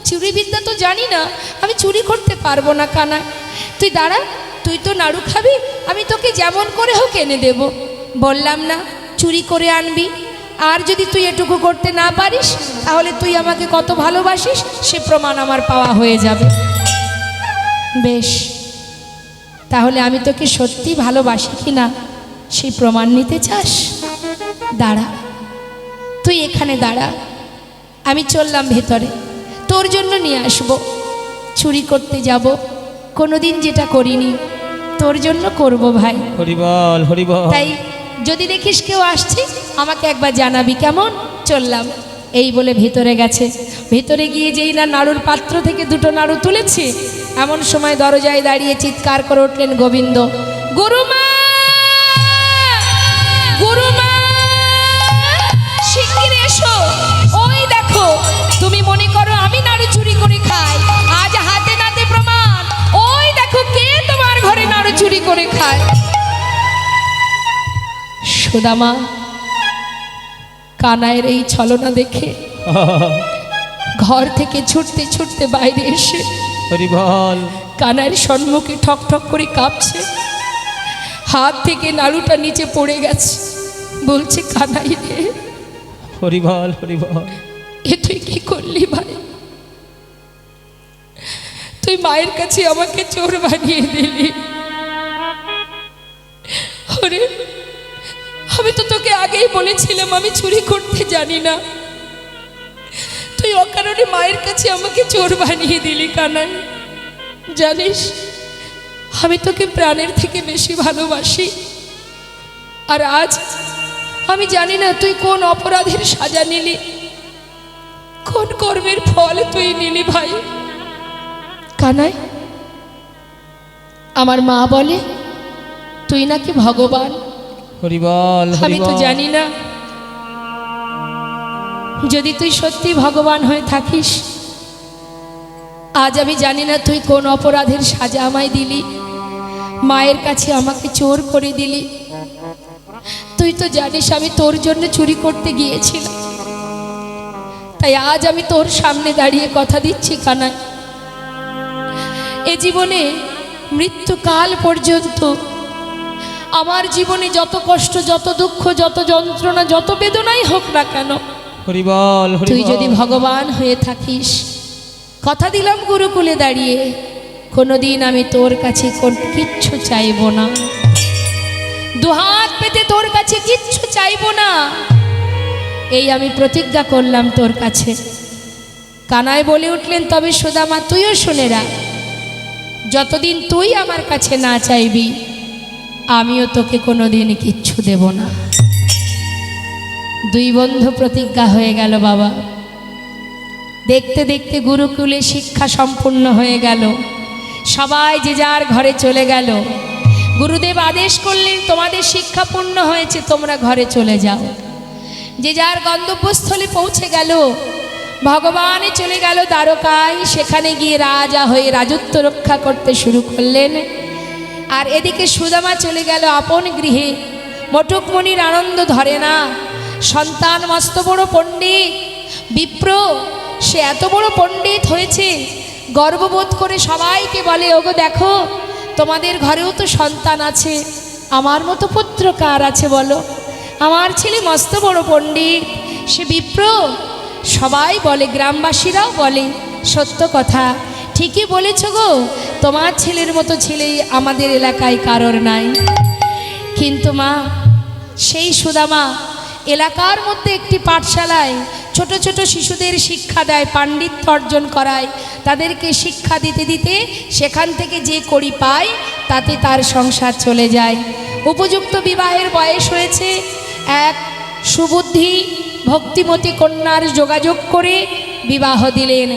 চুরিবিদ্যা তো জানি না, আমি চুরি করতে পারবো না। কানা, তুই দাঁড়া, তুই তো নাড়ু খাবি, আমি তোকে যেমন করে হোক এনে দেব। বললাম না চুরি করে আনবি, আর যদি তুই এটুকু করতে না পারিস তাহলে তুই আমাকে কত ভালোবাসিস সে প্রমাণ আমার পাওয়া হয়ে যাবে। বেশ, তাহলে আমি তোকে সত্যি ভালোবাসি কি না সেই প্রমাণ নিতে চাস? দাঁড়া, তুই এখানে দাঁড়া, আমি চললাম ভেতরে, তোর জন্য নিয়ে আসবো। চুরি করতে যাব, কোনোদিন যেটা করিনি, তোর জন্য করব ভাই। হরিবল হরিবল। তাই যদি দেখিস কেউ আসছে আমাকে একবার জানাবি, কেমন? চললাম। এই বলে ভেতরে গেছে। ভেতরে গিয়ে যেই না নাড়ুর পাত্র থেকে দুটো নাড়ু তুলেছে, এমন সময় দরজায় দাঁড়িয়ে চিৎকার করে উঠলেন গোবিন্দ, গুরুমা, গুরুমা, শিগগির এসো। ওই দেখো, তুমি মনে করো আমি নাড়ু চুরি করে খাই, আজ হাতে নাতে প্রমাণ। ওই দেখো কে তোমার ঘরে নাড়ু চুরি করে খায়। সুদামা কানাইয়ের এই ছলনা দেখে ঘর থেকে ছুটতে ছুটতে বাইরে এসে কানাইয়ের সম্মুখে ঠক ঠক করে কাঁপছে, হাত থেকে নাড়ুটা নিচে পড়ে গেছে, বলছে, কানাই রে, হরিবল হরিবল, এ তুই কি করলি ভাই? তুই মায়ের কাছে আমাকে চোর বানিয়ে দিলি। ওরে, আমি তো তোকে আগেই বলেছিলাম আমি চুরি করতে জানি না, তুই অকারণে মায়ের কাছে আমাকে চোর বানিয়ে দিলি। কানাই, জানিস আমি তোকে প্রাণের থেকে বেশি ভালোবাসি, আর আজ আমি জানি না তুই কোন অপরাধের সাজা নিলি, কোন কর্মের ফল তুই নিলি ভাই। কানাই, আমার মা বলে তুই নাকি ভগবান। হরিবল। আমি তো জানি না যদি তুই সত্যি ভগবান হয়ে থাকিস, আজ আমি জানি না তুই কোন অপরাধের সাজা আমায় দিলি, মায়ের কাছে আমাকে চোর করে দিলি। তুই তো জানিস আমি তোর জন্য চুরি করতে গিয়েছিলাম। তাই আজ আমি তোর সামনে দাঁড়িয়ে কথা দিচ্ছি কানাই, এ জীবনে মৃত্যুকাল পর্যন্ত আমার জীবনে যত কষ্ট, যত দুঃখ, যত যন্ত্রণা, যত বেদনাই হোক না কেন, হরিবল তুই যদি ভগবান হয়ে থাকিস, কথা দিলাম গুরুকুলে দাঁড়িয়ে কোনোদিন আমি তোর কাছে কিচ্ছু চাইব না, দুহাত পেতে তোর কাছে কিচ্ছু চাইব না, এই আমি প্রতিজ্ঞা করলাম তোর কাছে। কানাই বলে উঠলেন, তবে সুদামা তুইও শুনে রাখ, যতদিন তুই আমার কাছে না চাইবি আমিও তোকে কোনোদিন কিচ্ছু দেব না। দুই বন্ধু প্রতিজ্ঞা হয়ে গেল বাবা। দেখতে দেখতে গুরুকুলে শিক্ষা সম্পূর্ণ হয়ে গেল, সবাই যে যার ঘরে চলে গেল। গুরুদেব আদেশ করলেন, তোমাদের শিক্ষা পূর্ণ হয়েছে, তোমরা ঘরে চলে যাও। যে যার গন্তব্যস্থলে পৌঁছে গেল। ভগবানে চলে গেল দ্বারকায়, সেখানে গিয়ে রাজা হয়ে রাজত্ব রক্ষা করতে শুরু করলেন। আর এদিকে সুদামা চলে গেল আপন গৃহে। মটুকমণির আনন্দ ধরে না, সন্তান মস্ত বড় পণ্ডিত, বিপ্র, সে এত বড় পণ্ডিত হয়েছে, গর্ববোধ করে সবাইকে বলে, ওগো দেখো তোমাদের ঘরেও তো সন্তান আছে, আমার মতো পুত্র কার আছে বলো, আমার ছেলে মস্ত বড় পণ্ডিত, সে বিপ্র। সবাই বলে, গ্রামবাসীরাও বলে, সত্য কথা, ঠিকই বলেছ গো, তোমার ছেলের মতো ছেলে আমাদের এলাকায় কারোর নাই। কিন্তু মা, সেই সুদামা এলাকার মধ্যে একটি পাঠশালায় ছোট ছোট শিশুদের শিক্ষা দেয়, পাণ্ডিত্য অর্জন করায়, তাদেরকে শিক্ষা দিতে দিতে সেখান থেকে যে কড়ি পায় তাতে তার সংসার চলে যায়। উপযুক্ত বিবাহের বয়স হয়েছে, এক সুবুদ্ধি ভক্তিমতী কন্যার যোগাযোগ করে বিবাহ দিলেন,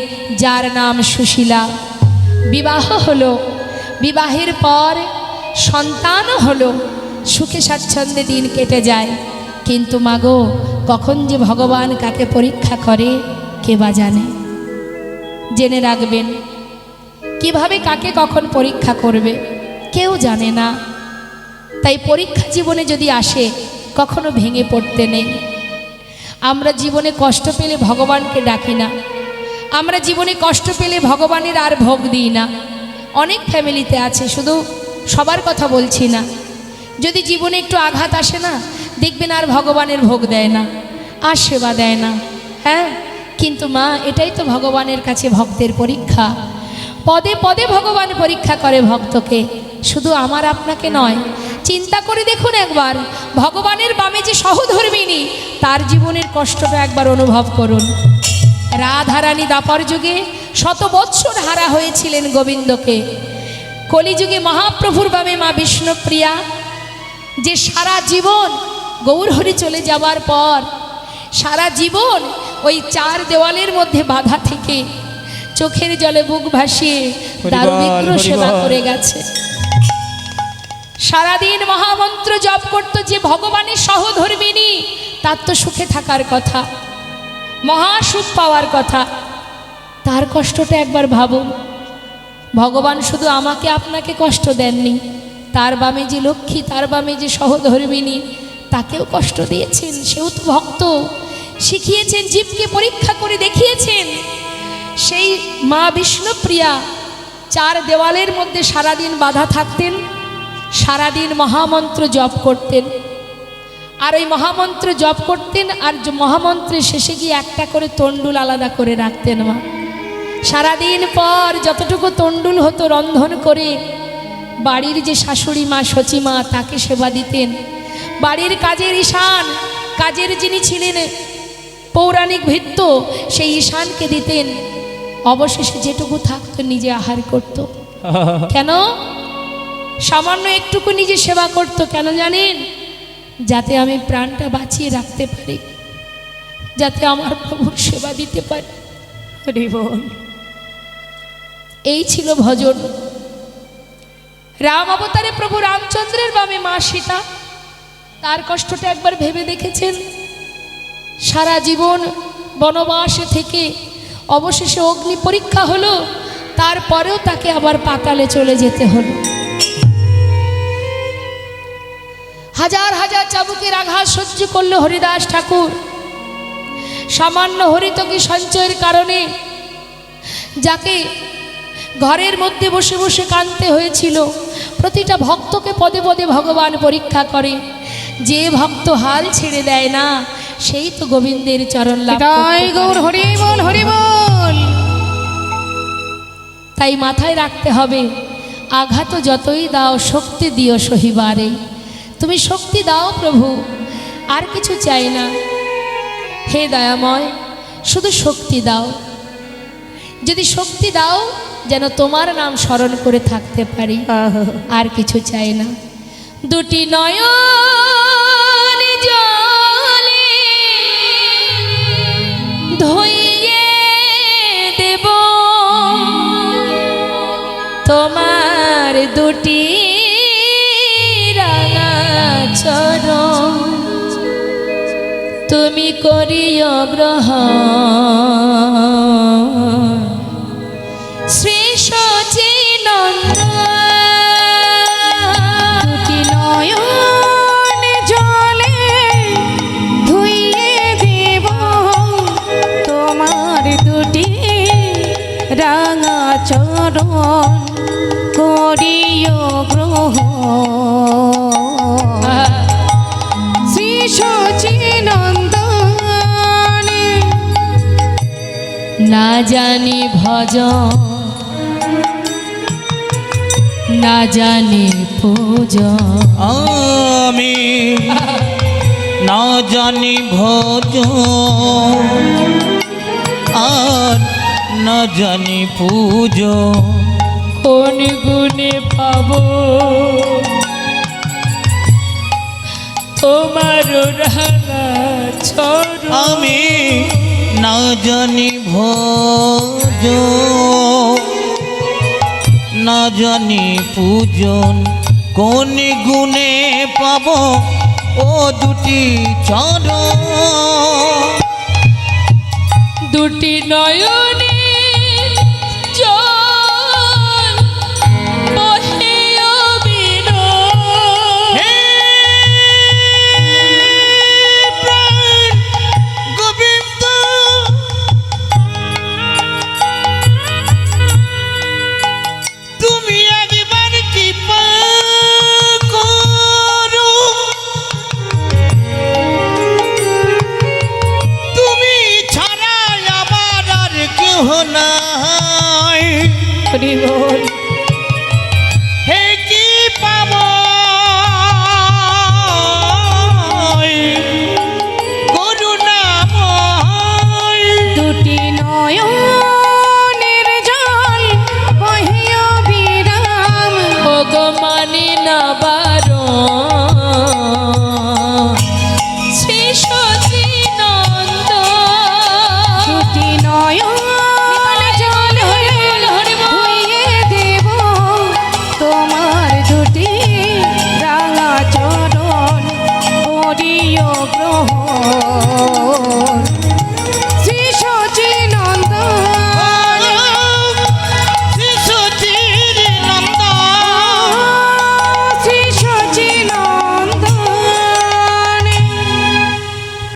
যার নাম সুশীলা। বিবাহ হলো, বিবাহের পর সন্তানও হলো, সুখে স্বাচ্ছন্দ্যে দিন কেটে যায়। কিন্তু মাগো, কখন যে ভগবান কাকে পরীক্ষা করে কে বা জানে। জেনে রাখবেন, কিভাবে কাকে কখন পরীক্ষা করবে কেউ জানে না। তাই পরীক্ষা জীবনে যদি আসে, কখনো ভেঙে পড়তে নেই। আমরা জীবনে কষ্ট পেলে ভগবানকে ডাকি না, আমরা জীবনে কষ্ট পেলে ভগবানের আর ভোগ দিই না। অনেক ফ্যামিলিতে আছে, শুধু সবার কথা বলছি না, যদি জীবনে একটু আঘাত আসে না, দেখবেন আর ভগবানের ভোগ দেয় না, আর সেবা দেয় না। হ্যাঁ, কিন্তু মা, এটাই তো ভগবানের কাছে ভক্তের পরীক্ষা। পদে পদে ভগবান পরীক্ষা করে ভক্তকে, শুধু আমার আপনাকে নয়। চিন্তা করে দেখুন একবার, ভগবানের বামে যে সহধর্মিনী, তার জীবনের কষ্টটা একবার অনুভব করুন। রাধারানী দাপর যুগে শত বৎসর হারা হয়েছিলেন গোবিন্দকে। কলিযুগে মহাপ্রভুর বামে মা বিষ্ণুপ্রিয়া, যে সারা জীবন গৌরহরি চলে যাবার পর সারা জীবন ওই চার দেওয়ালের মধ্যে বাধা থেকে চোখের জলে বুক ভাসিয়ে দারুবিগ্রহ সেবা করে গেছে। সারাদিন মহামন্ত্র জপ করত, যে ভগবানের সহধর্মিনী, তার তো সুখে থাকার কথা, মহাসুখ পাওয়ার কথা। তার কষ্টটা একবার ভাবুন। ভগবান শুধু আমাকে আপনাকে কষ্ট দেননি, তার বামে যে লক্ষ্মী, তার বামে যে সহধর্মিনী, তাকেও কষ্ট দিয়েছেন। সেও তো ভক্ত, শিখিয়েছেন, জীবকে পরীক্ষা করে দেখিয়েছেন। সেই মা বিষ্ণুপ্রিয়া চার দেওয়ালের মধ্যে সারাদিন বাধা থাকতেন, সারাদিন মহামন্ত্র জপ করতেন। আর ওই মহামন্ত্র জপ করতেন, আর মহামন্ত্রের শেষে গিয়ে একটা করে তণ্ডুল আলাদা করে রাখতেন মা। সারাদিন পর যতটুকু তণ্ডুল হতো রন্ধন করে বাড়ির যে শাশুড়ি মা, সচিমা, তাকে সেবা দিতেন। বাড়ির কাজের ঈশান, কাজের যিনি ছিলেন পৌরাণিক ভৃত্য, সেই ঈশানকে দিতেন। অবশেষে যেটুকু থাকতো নিজে আহার করত। কেন? সামান্য একটুকু নিজে সেবা করত, কেন জানেন? যাতে আমি প্রাণটা বাঁচিয়ে রাখতে পারি, যাতে আমার প্রভুর সেবা দিতে পারি। এই ছিল ভজন। রাম অবতারে প্রভু রামচন্দ্রের বামে মা সীতা, তার কষ্টটা একবার ভেবে দেখেছেন? সারা জীবন বনবাসে থেকে অবশেষে অগ্নি পরীক্ষা হলো, তারপরেও তাকে আবার পাতালে চলে যেতে হলো। হাজার হাজার চাবুকের আঘাত সহ্য করলো হরিদাস ঠাকুর। সামান্য হরিতকি সঞ্চয়ের কারণে যাকে ঘরের মধ্যে বসে বসে কাঁদতে হয়েছিল, প্রতিটা ভক্তকে পদে পদে ভগবান পরীক্ষা করে। যে ভক্ত হাল ছেড়ে দেয় না, সেই তো গোবিন্দের চরণ লাভ করতে জয় গৌর পারে। হরি বল হরি বল। তাই মাথায় রাখতে হবে, আঘাত যতই দাও শক্তি দিও সহিবারে। তুমি শক্তি দাও প্রভু, আর কিছু চাই না। হে দয়াময়, শুধু শক্তি দাও। যদি শক্তি দাও, যেন তোমার নাম স্মরণ করে থাকতে পারি, আর কিছু চাই না। দুটি নয়ন জলে ধুইয়ে দেব তোমার দুটি রাঙা চরণ, তুমি করিও গ্রহণ শ্রী সচিনন্দন। দুটি নয়ন জলে ধুইয়ে দেব তোমার দুটি রাঙা চরণ, করিও গ্রহণ শ্রী সচিনন্দন। না জানি ভজন, না জানি পূজন, আমি না জানি ভজন আর না জানি পুজো, কোন গুণে পাবো তোমার রাঙা চরণ। আমি না জানি ভজন না জানি পূজন, কোন গুণে পাব ও দুটি চরণ।